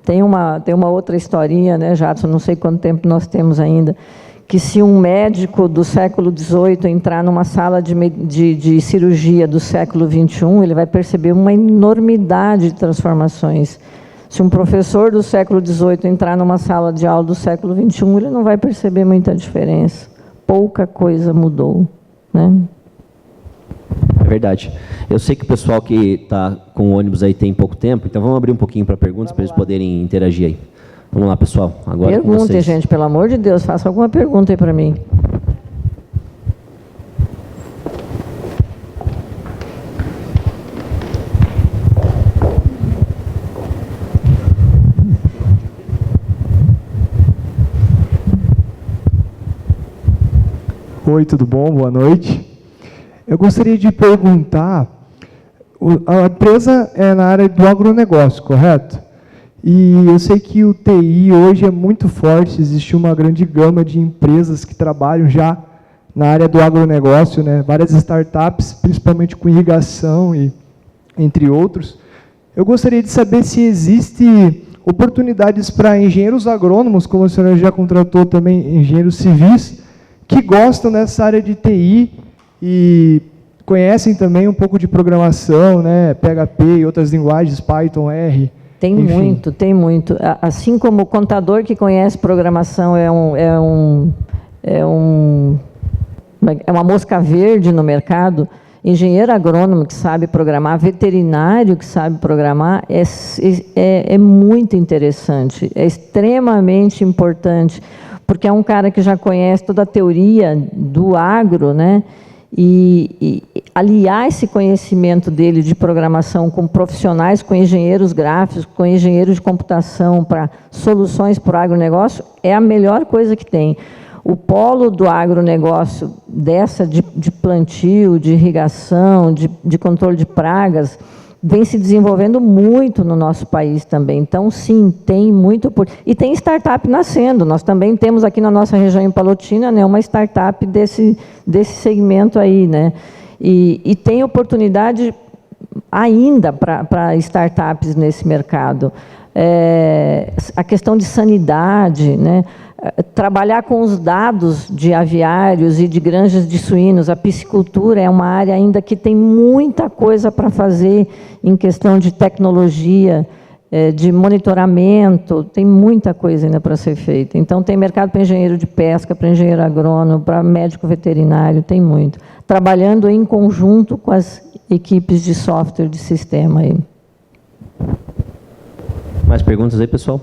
tem uma outra historinha, né, Jadson? Não sei quanto tempo nós temos ainda, que se um médico do século XVIII entrar numa sala de cirurgia do século XXI, ele vai perceber uma enormidade de transformações. Se um professor do século XVIII entrar numa sala de aula do século XXI, ele não vai perceber muita diferença. Pouca coisa mudou, né? É verdade. Eu sei que o pessoal que está com o ônibus aí tem pouco tempo, então vamos abrir um pouquinho para perguntas, para eles poderem interagir aí. Vamos lá, pessoal. Agora com vocês. Perguntem, gente, pelo amor de Deus, faça alguma pergunta aí para mim. Oi, tudo bom? Boa noite. Eu gostaria de perguntar, a empresa é na área do agronegócio, correto? E eu sei que o TI hoje é muito forte, existe uma grande gama de empresas que trabalham já na área do agronegócio, né? Várias startups, principalmente com irrigação e entre outros. Eu gostaria de saber se existe oportunidades para engenheiros agrônomos, como a senhora já contratou também engenheiros civis, que gostam dessa área de TI e conhecem também um pouco de programação, né, PHP e outras linguagens, Python, R. Tem enfim. muito, tem muito. Assim como o contador que conhece programação é uma mosca verde no mercado, engenheiro agrônomo que sabe programar, veterinário que sabe programar, é muito interessante, é extremamente importante, porque é um cara que já conhece toda a teoria do agro, né? E aliar esse conhecimento dele de programação com profissionais, com engenheiros gráficos, com engenheiros de computação para soluções para o agronegócio, é a melhor coisa que tem. O polo do agronegócio, de plantio, de irrigação, de controle de pragas, vem se desenvolvendo muito no nosso país também. Então, sim, tem muito... E tem startup nascendo. Nós também temos aqui na nossa região em Palotina, né, uma startup desse segmento aí, né? E tem oportunidade ainda para startups nesse mercado. A questão de sanidade, né? Trabalhar com os dados de aviários e de granjas de suínos, a piscicultura é uma área ainda que tem muita coisa para fazer em questão de tecnologia, de monitoramento, tem muita coisa ainda para ser feita. Então, tem mercado para engenheiro de pesca, para engenheiro agrônomo, para médico veterinário, tem muito. Trabalhando em conjunto com as equipes de software de sistema aí. Mais perguntas aí, pessoal?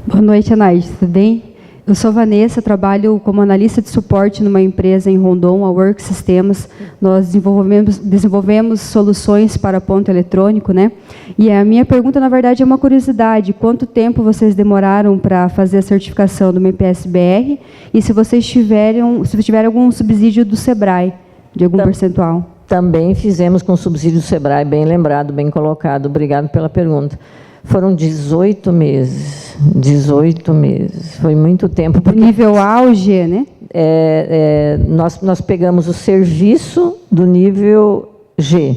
Boa noite, Anaís, tudo bem? Eu sou Vanessa, trabalho como analista de suporte numa empresa em Rondon, a Work Sistemas. Nós desenvolvemos soluções para ponto eletrônico, né? E a minha pergunta, na verdade, é uma curiosidade. Quanto tempo vocês demoraram para fazer a certificação do MPS-BR? E se vocês tiveram algum subsídio do SEBRAE, de algum percentual? Também fizemos com subsídio do SEBRAE, bem lembrado, bem colocado. Obrigado pela pergunta. Foram 18 meses. 18 meses. Foi muito tempo. Porque nível A ou G, né? Nós pegamos o serviço do nível G.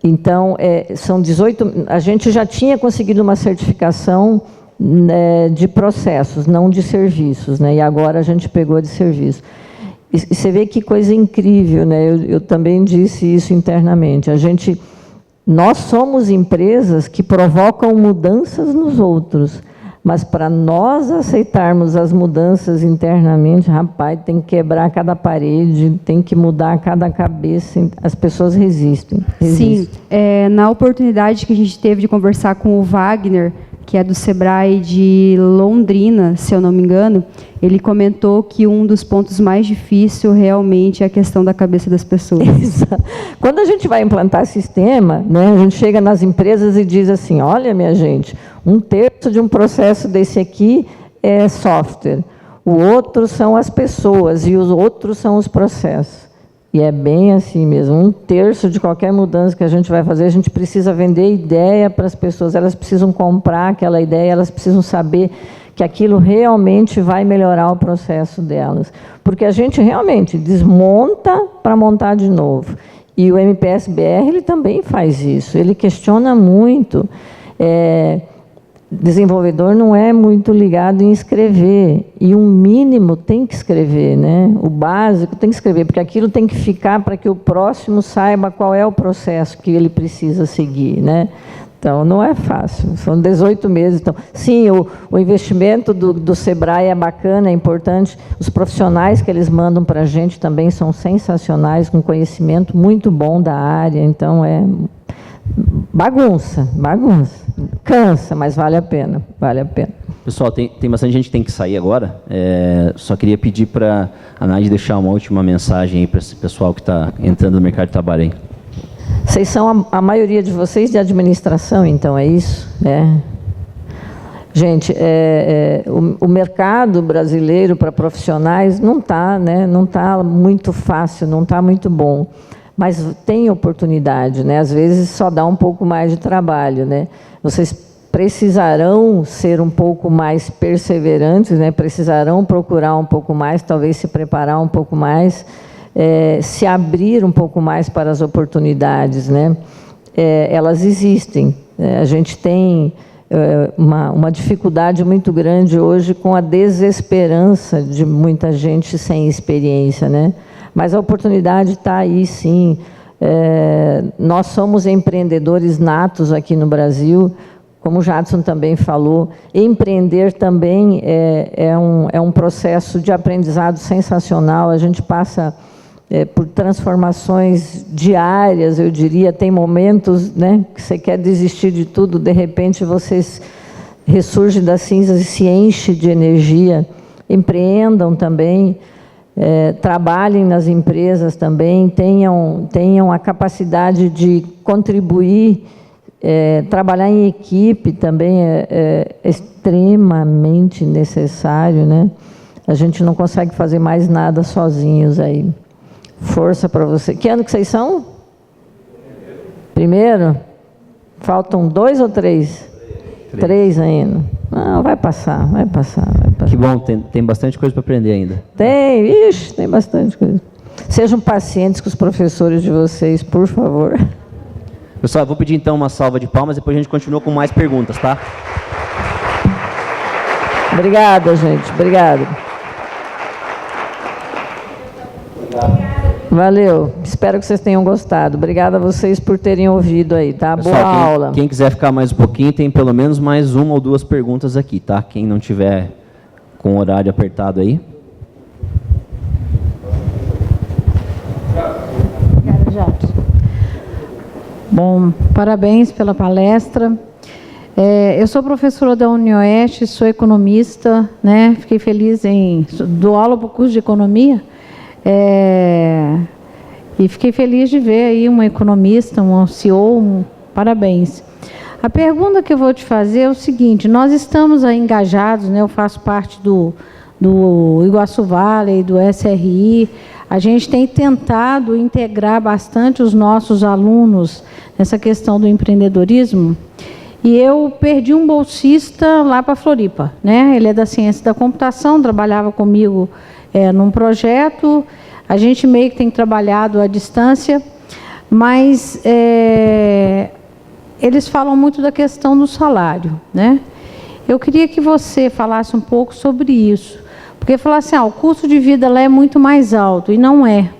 Então, são 18... A gente já tinha conseguido uma certificação, né, de processos, não de serviços, né? E agora a gente pegou de serviço. E você vê que coisa incrível, né? Eu também disse isso internamente. Nós somos empresas que provocam mudanças nos outros, mas para nós aceitarmos as mudanças internamente, rapaz, tem que quebrar cada parede, tem que mudar cada cabeça, as pessoas resistem. Sim, na oportunidade que a gente teve de conversar com o Wagner, que é do SEBRAE de Londrina, se eu não me engano, ele comentou que um dos pontos mais difíceis realmente é a questão da cabeça das pessoas. Exato. Quando a gente vai implantar sistema, né, a gente chega nas empresas e diz assim, olha, minha gente, 1/3 de um processo desse aqui é software, o outro são as pessoas e os outros são os processos. E é bem assim mesmo, 1/3 de qualquer mudança que a gente vai fazer, a gente precisa vender ideia para as pessoas, elas precisam comprar aquela ideia, elas precisam saber que aquilo realmente vai melhorar o processo delas. Porque a gente realmente desmonta para montar de novo. E o MPS-BR, ele também faz isso, ele questiona muito. Desenvolvedor não é muito ligado em escrever, e um mínimo tem que escrever, né? O básico tem que escrever, porque aquilo tem que ficar para que o próximo saiba qual é o processo que ele precisa seguir, né? Então, não é fácil, são 18 meses. Então, sim, o investimento do SEBRAE é bacana, é importante, os profissionais que eles mandam para a gente também são sensacionais, com conhecimento muito bom da área, então é bagunça, cansa, mas vale a pena, vale a pena. Pessoal, tem bastante gente que tem que sair agora, só queria pedir para a Naide deixar uma última mensagem aí para esse pessoal que está entrando no mercado de trabalho aí. Vocês são, a maioria de vocês, de administração, então, é isso? Gente, o mercado brasileiro para profissionais não está, né, não tá muito fácil, não está muito bom. Mas tem oportunidade, né? Às vezes só dá um pouco mais de trabalho, né? Vocês precisarão ser um pouco mais perseverantes, né? Precisarão procurar um pouco mais, talvez se preparar um pouco mais, se abrir um pouco mais para as oportunidades, né? Elas existem. A gente tem uma dificuldade muito grande hoje com a desesperança de muita gente sem experiência, né? Mas a oportunidade está aí, sim. Nós somos empreendedores natos aqui no Brasil, como o Jadson também falou. Empreender também é um processo de aprendizado sensacional. A gente passa por transformações diárias, eu diria. Tem momentos, né, que você quer desistir de tudo, de repente você ressurge das cinzas e se enche de energia. Empreendam também. Trabalhem nas empresas também, tenham a capacidade de contribuir, trabalhar em equipe também é extremamente necessário, né? A gente não consegue fazer mais nada sozinhos aí. Força para você. Que ano que vocês são? Primeiro? Faltam 2 ou 3? 3 ainda. Não, vai passar. Que bom, tem bastante coisa para aprender ainda. Tem bastante coisa. Sejam pacientes com os professores de vocês, por favor. Pessoal, eu vou pedir então uma salva de palmas, depois a gente continua com mais perguntas, tá? Obrigada, gente. Obrigada. Valeu. Espero que vocês tenham gostado. Obrigada a vocês por terem ouvido aí, tá? Pessoal, boa aula. Quem quiser ficar mais um pouquinho, tem pelo menos mais 1 ou 2 perguntas aqui, tá? Quem não tiver com o horário apertado aí. Obrigada, Jadson. Bom, parabéns pela palestra. Eu sou professora da UniOeste, sou economista, né? Fiquei feliz dou aula para o curso de economia. E fiquei feliz de ver aí uma economista, um CEO, parabéns. A pergunta que eu vou te fazer é o seguinte: nós estamos aí engajados, né? Eu faço parte do Iguaçu Valley, do SRI. A gente tem tentado integrar bastante os nossos alunos nessa questão do empreendedorismo. E eu perdi um bolsista lá para Floripa, né? Ele é da ciência da computação, trabalhava comigo num projeto. A gente meio que tem trabalhado à distância, mas eles falam muito da questão do salário, né? Eu queria que você falasse um pouco sobre isso, porque falar assim, o custo de vida lá é muito mais alto, e não é.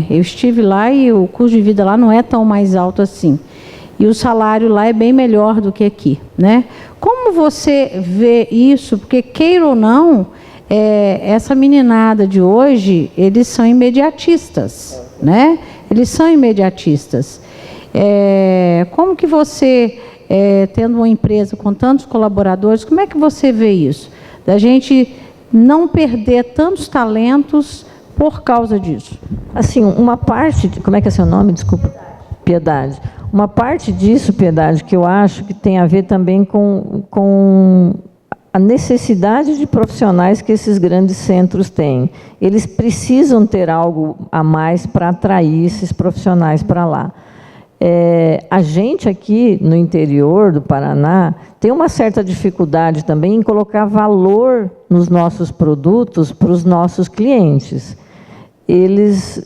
Eu estive lá e o custo de vida lá não é tão mais alto assim. E o salário lá é bem melhor do que aqui, né? Como você vê isso? Porque, queira ou não, essa meninada de hoje, eles são imediatistas, né? Eles são imediatistas. Como que você, tendo uma empresa com tantos colaboradores, como é que você vê isso? Da gente não perder tantos talentos por causa disso? Assim, uma parte... Como é que é seu nome? Desculpa. Piedade. Uma parte disso, Piedade, que eu acho que tem a ver também com a necessidade de profissionais que esses grandes centros têm. Eles precisam ter algo a mais para atrair esses profissionais para lá. A gente aqui no interior do Paraná tem uma certa dificuldade também em colocar valor nos nossos produtos para os nossos clientes. Eles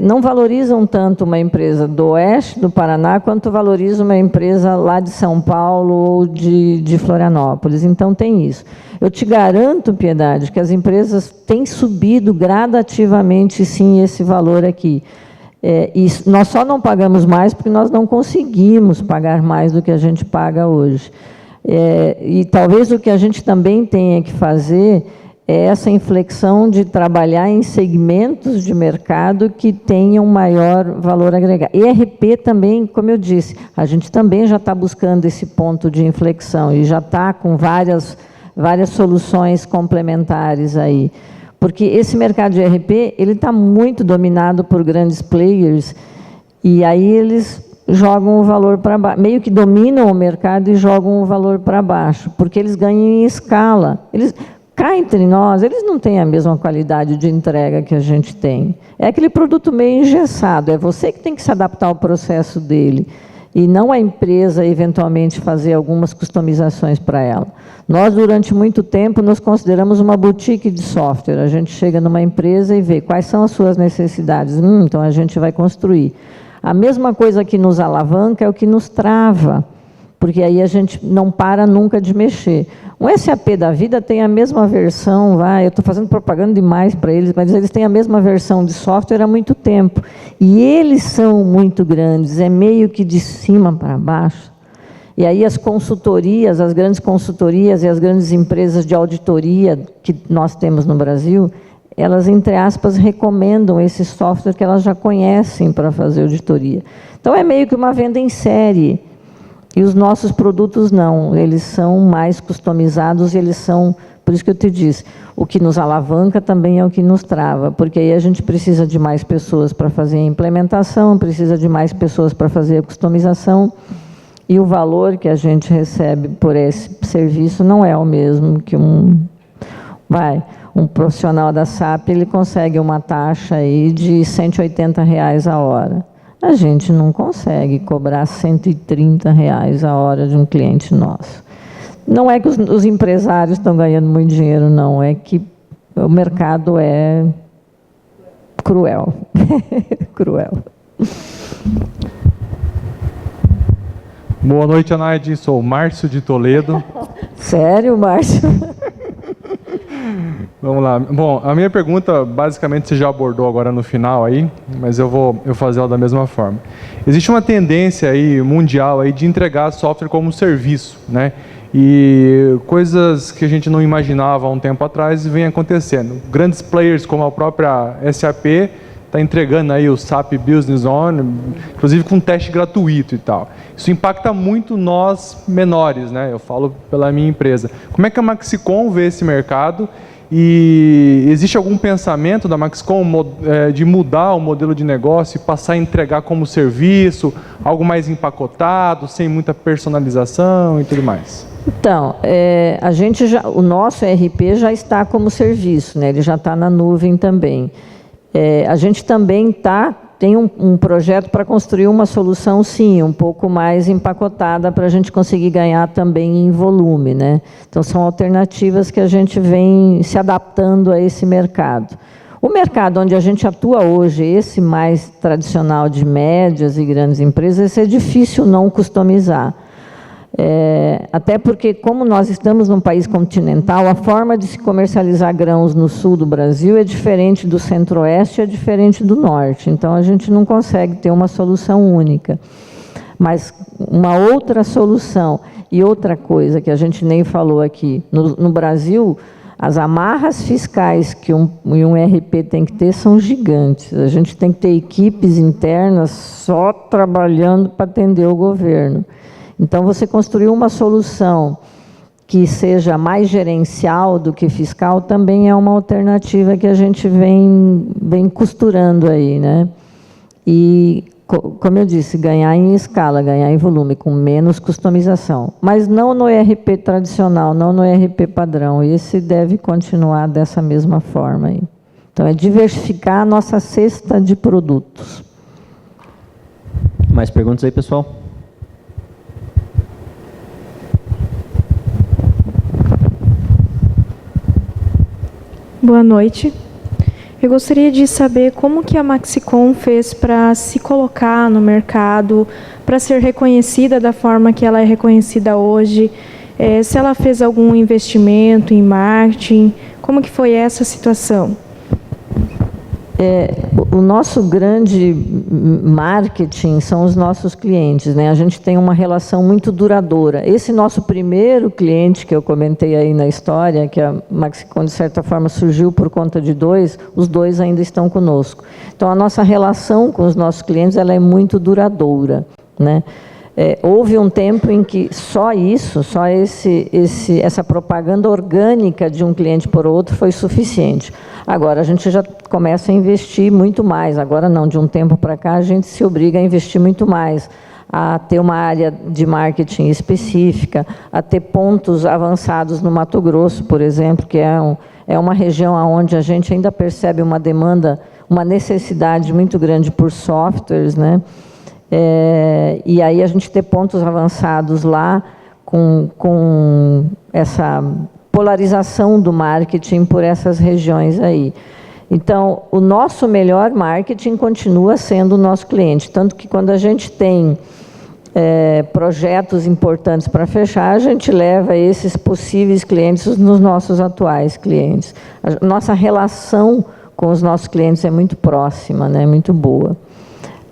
não valorizam tanto uma empresa do oeste do Paraná quanto valorizam uma empresa lá de São Paulo ou de Florianópolis. Então, tem isso. Eu te garanto, Piedade, que as empresas têm subido gradativamente, sim, esse valor aqui. E nós só não pagamos mais porque nós não conseguimos pagar mais do que a gente paga hoje. E talvez o que a gente também tenha que fazer é essa inflexão de trabalhar em segmentos de mercado que tenham maior valor agregado. ERP também, como eu disse, a gente também já está buscando esse ponto de inflexão e já está com várias soluções complementares aí. Porque esse mercado de ERP, ele está muito dominado por grandes players e aí eles jogam o valor para baixo, meio que dominam o mercado e jogam o valor para baixo, porque eles ganham em escala. Cá entre nós, eles não têm a mesma qualidade de entrega que a gente tem. É aquele produto meio engessado, é você que tem que se adaptar ao processo dele, e não a empresa, eventualmente, fazer algumas customizações para ela. Nós, durante muito tempo, nos consideramos uma boutique de software. A gente chega numa empresa e vê quais são as suas necessidades. Então, a gente vai construir. A mesma coisa que nos alavanca é o que nos trava, porque aí a gente não para nunca de mexer. Um SAP da vida tem a mesma versão, eu estou fazendo propaganda demais para eles, mas eles têm a mesma versão de software há muito tempo. E eles são muito grandes, é meio que de cima para baixo. E aí as consultorias, as grandes consultorias e as grandes empresas de auditoria que nós temos no Brasil, elas, entre aspas, recomendam esse software que elas já conhecem para fazer auditoria. Então, é meio que uma venda em série. E os nossos produtos não, eles são mais customizados e eles são, por isso que eu te disse, o que nos alavanca também é o que nos trava, porque aí a gente precisa de mais pessoas para fazer a implementação, precisa de mais pessoas para fazer a customização, e o valor que a gente recebe por esse serviço não é o mesmo que um profissional da SAP, ele consegue uma taxa aí de R$180 a hora. A gente não consegue cobrar R$130 a hora de um cliente nosso. Não é que os empresários estão ganhando muito dinheiro, não. É que o mercado é cruel. Cruel. Boa noite, Anaide. Sou Márcio de Toledo. Sério, Márcio? Vamos lá. Bom, a minha pergunta, basicamente, você já abordou agora no final aí, mas eu vou fazer ela da mesma forma. Existe uma tendência aí mundial aí de entregar software como serviço, né? E coisas que a gente não imaginava há um tempo atrás vem acontecendo. Grandes players como a própria SAP está entregando aí o SAP Business On, inclusive com teste gratuito e tal. Isso impacta muito nós menores, né? Eu falo pela minha empresa. Como é que a Maxicom vê esse mercado? E existe algum pensamento da Maxicom de mudar o modelo de negócio e passar a entregar como serviço, algo mais empacotado, sem muita personalização e tudo mais? Então, o nosso ERP já está como serviço, né? Ele já está na nuvem também. A gente também tem um projeto para construir uma solução, sim, um pouco mais empacotada para a gente conseguir ganhar também em volume, né? Então, são alternativas que a gente vem se adaptando a esse mercado. O mercado onde a gente atua hoje, esse mais tradicional de médias e grandes empresas, esse é difícil não customizar. Até porque, como nós estamos num país continental, a forma de se comercializar grãos no sul do Brasil é diferente do centro-oeste, é diferente do norte. Então, a gente não consegue ter uma solução única. Mas uma outra solução e outra coisa que a gente nem falou aqui, no Brasil, as amarras fiscais que um ERP tem que ter são gigantes. A gente tem que ter equipes internas só trabalhando para atender o governo. Então, você construir uma solução que seja mais gerencial do que fiscal também é uma alternativa que a gente vem costurando aí, né? E como eu disse, ganhar em escala, ganhar em volume, com menos customização. Mas não no ERP tradicional, não no ERP padrão. Esse deve continuar dessa mesma forma aí. Então, é diversificar a nossa cesta de produtos. Mais perguntas aí, pessoal? Boa noite. Eu gostaria de saber como que a Maxicom fez para se colocar no mercado, para ser reconhecida da forma que ela é reconhecida hoje, se ela fez algum investimento em marketing, como que foi essa situação? O nosso grande marketing são os nossos clientes, né? A gente tem uma relação muito duradoura. Esse nosso primeiro cliente que eu comentei aí na história, que a Maxicom de certa forma surgiu por conta de dois, os dois ainda estão conosco. Então a nossa relação com os nossos clientes ela é muito duradoura, né? Houve um tempo em que só essa propaganda orgânica de um cliente por outro foi suficiente. Agora, a gente já começa a investir muito mais. Agora não, de um tempo para cá, a gente se obriga a investir muito mais, a ter uma área de marketing específica, a ter pontos avançados no Mato Grosso, por exemplo, que é uma região onde a gente ainda percebe uma demanda, uma necessidade muito grande por softwares, né? E aí a gente ter pontos avançados lá com essa polarização do marketing por essas regiões aí. Então, o nosso melhor marketing continua sendo o nosso cliente, tanto que quando a gente tem projetos importantes para fechar, a gente leva esses possíveis clientes nos nossos atuais clientes. A nossa relação com os nossos clientes é muito próxima, né? Muito boa.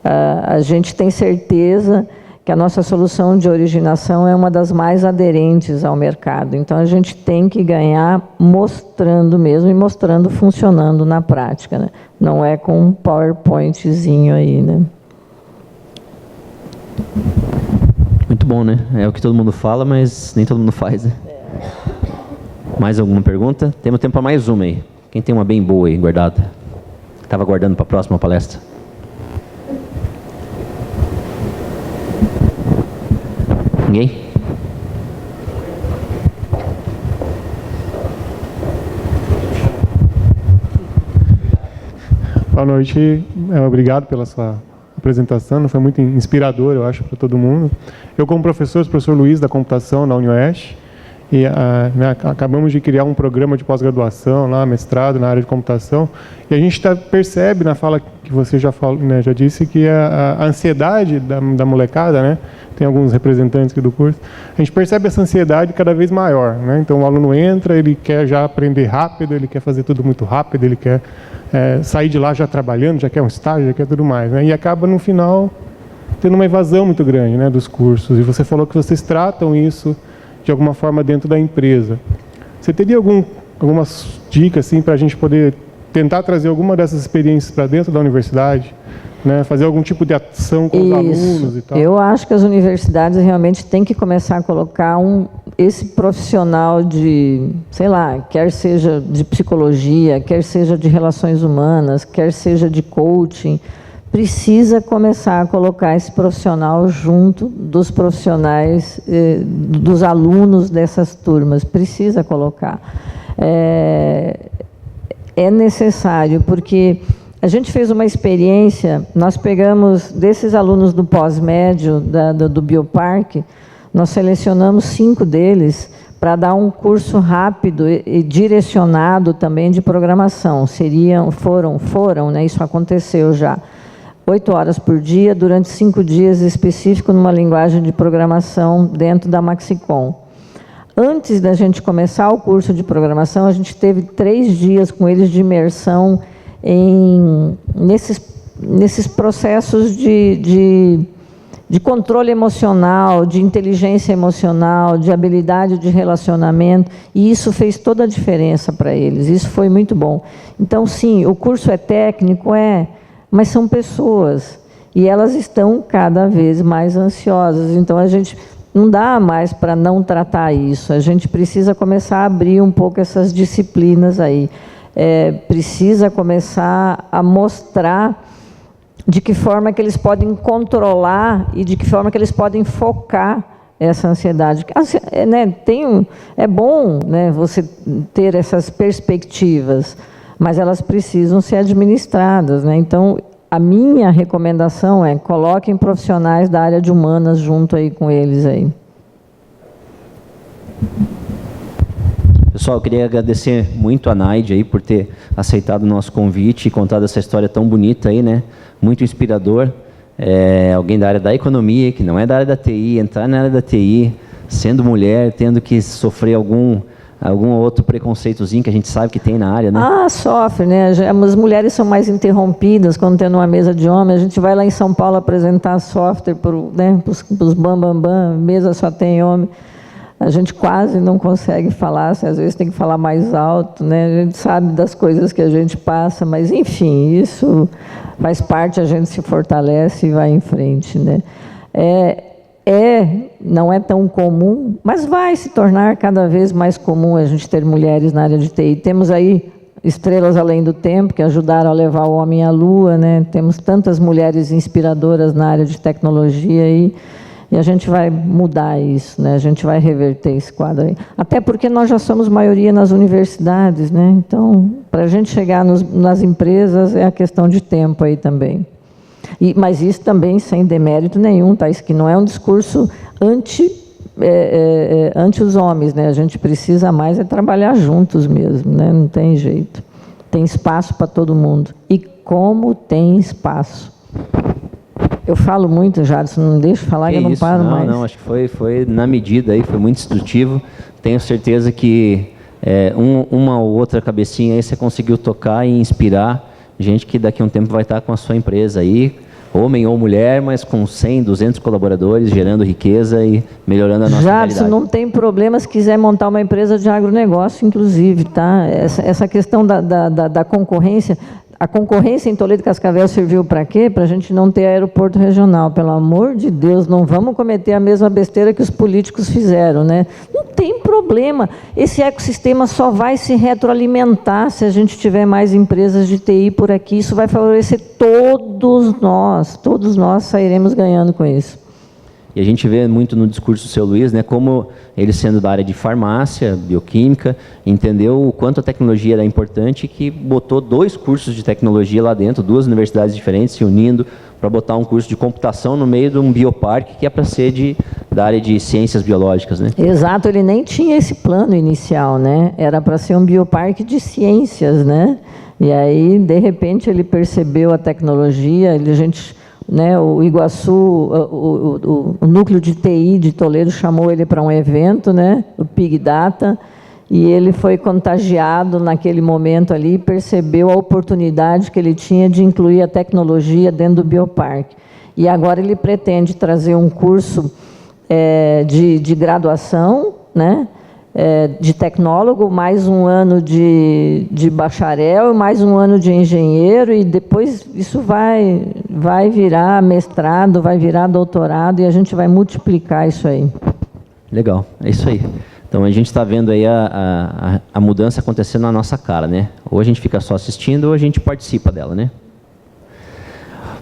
A gente tem certeza que a nossa solução de originação é uma das mais aderentes ao mercado. Então, a gente tem que ganhar mostrando mesmo e mostrando funcionando na prática, né? Não é com um PowerPointzinho aí, né? Muito bom, né? É o que todo mundo fala, mas nem todo mundo faz, né? Mais alguma pergunta? Temos tempo para mais uma aí. Quem tem uma bem boa aí, guardada? Estava guardando para a próxima palestra. Ninguém? Boa noite, obrigado pela sua apresentação, foi muito inspirador, eu acho, para todo mundo. Eu, como professor, sou o professor Luiz da computação na UniOeste, e acabamos de criar um programa de pós-graduação, lá, mestrado na área de computação, e a gente percebe na fala que você já falou, né, já disse, que a ansiedade da molecada, né, tem alguns representantes aqui do curso, a gente percebe essa ansiedade cada vez maior, né? Então o aluno entra, ele quer já aprender rápido, ele quer fazer tudo muito rápido, ele quer sair de lá já trabalhando, já quer um estágio, já quer tudo mais, né? E acaba no final tendo uma evasão muito grande, né, dos cursos. E você falou que vocês tratam isso de alguma forma dentro da empresa. Você teria algumas dicas assim, para a gente poder tentar trazer alguma dessas experiências para dentro da universidade, né? Fazer algum tipo de ação com os alunos e tal? Eu acho que as universidades realmente têm que começar a colocar esse profissional de, sei lá, quer seja de psicologia, quer seja de relações humanas, quer seja de coaching, precisa começar a colocar esse profissional junto dos profissionais, dos alunos dessas turmas. Precisa colocar. É necessário, porque a gente fez uma experiência, nós pegamos desses alunos do pós-médio, do Bioparque, nós selecionamos 5 deles para dar um curso rápido e direcionado também de programação. Foram, né, isso aconteceu já. 8 horas por dia, durante 5 dias específico numa linguagem de programação dentro da Maxicom. Antes da gente começar o curso de programação, a gente teve 3 dias com eles de imersão nesses processos de controle emocional, de inteligência emocional, de habilidade de relacionamento, e isso fez toda a diferença para eles. Isso foi muito bom. Então, sim, o curso é técnico, mas são pessoas, e elas estão cada vez mais ansiosas. Então, a gente não dá mais para não tratar isso. A gente precisa começar a abrir um pouco essas disciplinas aí. Precisa começar a mostrar de que forma que eles podem controlar e de que forma que eles podem focar essa ansiedade. Né, é bom, né, você ter essas perspectivas, mas elas precisam ser administradas, né? Então, a minha recomendação é: coloquem profissionais da área de humanas junto aí com eles aí. Pessoal, eu queria agradecer muito a Naide aí por ter aceitado o nosso convite e contado essa história tão bonita aí, né? Muito inspirador. Alguém da área da economia, que não é da área da TI, entrar na área da TI, sendo mulher, tendo que sofrer algum outro preconceitozinho que a gente sabe que tem na área, né? Sofre, né? As mulheres são mais interrompidas quando tem numa mesa de homem. A gente vai lá em São Paulo apresentar software para os bambambam, mesa só tem homem. A gente quase não consegue falar, às vezes tem que falar mais alto, né? A gente sabe das coisas que a gente passa, mas, enfim, isso faz parte, a gente se fortalece e vai em frente, né? Não é tão comum, mas vai se tornar cada vez mais comum a gente ter mulheres na área de TI. Temos aí Estrelas Além do Tempo, que ajudaram a levar o homem à Lua, né? Temos tantas mulheres inspiradoras na área de tecnologia aí. E a gente vai mudar isso, né? A gente vai reverter esse quadro aí. Até porque nós já somos maioria nas universidades, né? Então, para a gente chegar nas empresas é a questão de tempo aí também. Mas isso também sem demérito nenhum, tá? Isso que não é um discurso anti os homens, né? A gente precisa mais trabalhar juntos mesmo, né? Não tem jeito. Tem espaço para todo mundo. E como tem espaço. Eu falo muito, Jadson, não deixo falar que eu não paro mais. Não, acho que foi na medida aí, foi muito instrutivo. Tenho certeza que uma ou outra cabecinha aí você conseguiu tocar e inspirar gente que daqui a um tempo vai estar com a sua empresa aí, homem ou mulher, mas com 100, 200 colaboradores, gerando riqueza e melhorando a nossa realidade. Jadson, não tem problema se quiser montar uma empresa de agronegócio, inclusive, tá? Essa questão da concorrência... A concorrência em Toledo e Cascavel serviu para quê? Para a gente não ter aeroporto regional. Pelo amor de Deus, não vamos cometer a mesma besteira que os políticos fizeram, né? Não tem problema. Esse ecossistema só vai se retroalimentar se a gente tiver mais empresas de TI por aqui. Isso vai favorecer todos nós sairemos ganhando com isso. E a gente vê muito no discurso do seu Luiz, né, como ele sendo da área de farmácia, bioquímica, entendeu o quanto a tecnologia era importante, que botou 2 cursos de tecnologia lá dentro, 2 universidades diferentes se unindo para botar um curso de computação no meio de um bioparque que é para ser da área de ciências biológicas, né? Exato, ele nem tinha esse plano inicial, né? Era para ser um bioparque de ciências, né? E aí, de repente, ele percebeu a tecnologia, né, o Iguaçu, o núcleo de TI de Toledo chamou ele para um evento, né, o Big Data, e ele foi contagiado naquele momento ali, percebeu a oportunidade que ele tinha de incluir a tecnologia dentro do bioparque. E agora ele pretende trazer um curso de graduação, né, de tecnólogo, mais um ano de bacharel, mais um ano de engenheiro, e depois isso vai virar mestrado, vai virar doutorado, e a gente vai multiplicar isso aí. Legal, é isso aí. Então a gente está vendo aí a mudança acontecendo na nossa cara, né? Ou a gente fica só assistindo, ou a gente participa dela, né?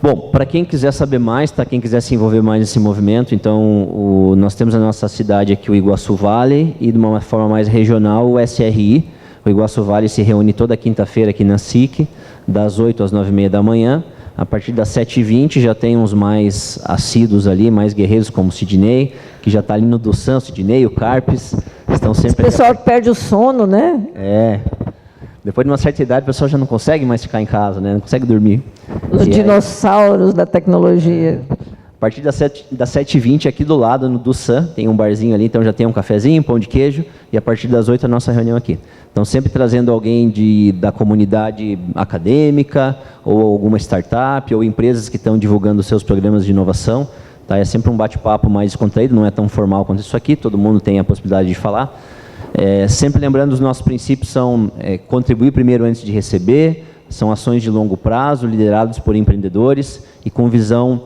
Bom, para quem quiser saber mais, tá? Quem quiser se envolver mais nesse movimento, então nós temos na nossa cidade aqui o Iguaçu Vale e de uma forma mais regional o SRI. O Iguaçu Vale se reúne toda quinta-feira aqui na SIC, das 8 às 9h30 da manhã. A partir das 7h20 já tem uns mais assíduos ali, mais guerreiros como o Sidney, que já está ali no Dussan, o Sidney, o Carpes, estão sempre... O pessoal perde o sono, né? Depois de uma certa idade, o pessoal já não consegue mais ficar em casa, né? Não consegue dormir. Os dinossauros da tecnologia. A partir das 7h20, aqui do lado, no Dussan, tem um barzinho ali, então já tem um cafezinho, pão de queijo, e a partir das 8 a nossa reunião aqui. Então, sempre trazendo alguém da comunidade acadêmica, ou alguma startup, ou empresas que estão divulgando seus programas de inovação. Tá? É sempre um bate-papo mais descontraído, não é tão formal quanto isso aqui, todo mundo tem a possibilidade de falar. Sempre lembrando, os nossos princípios são contribuir primeiro antes de receber, são ações de longo prazo, lideradas por empreendedores e com visão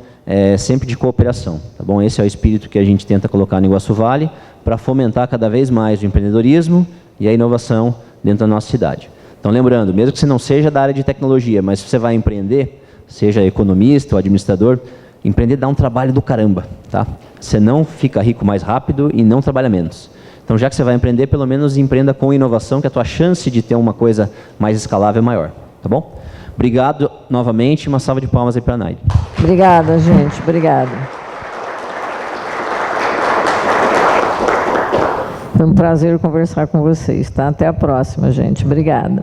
sempre de cooperação. Tá bom? Esse é o espírito que a gente tenta colocar no Iguaçu Vale para fomentar cada vez mais o empreendedorismo e a inovação dentro da nossa cidade. Então, lembrando, mesmo que você não seja da área de tecnologia, mas se você vai empreender, seja economista ou administrador, empreender dá um trabalho do caramba, tá? Você não fica rico mais rápido e não trabalha menos. Então, já que você vai empreender, pelo menos empreenda com inovação, que a tua chance de ter uma coisa mais escalável é maior, tá bom? Obrigado novamente, uma salva de palmas aí para a Naide. Obrigada, gente, obrigada. Foi um prazer conversar com vocês, tá? Até a próxima, gente. Obrigada.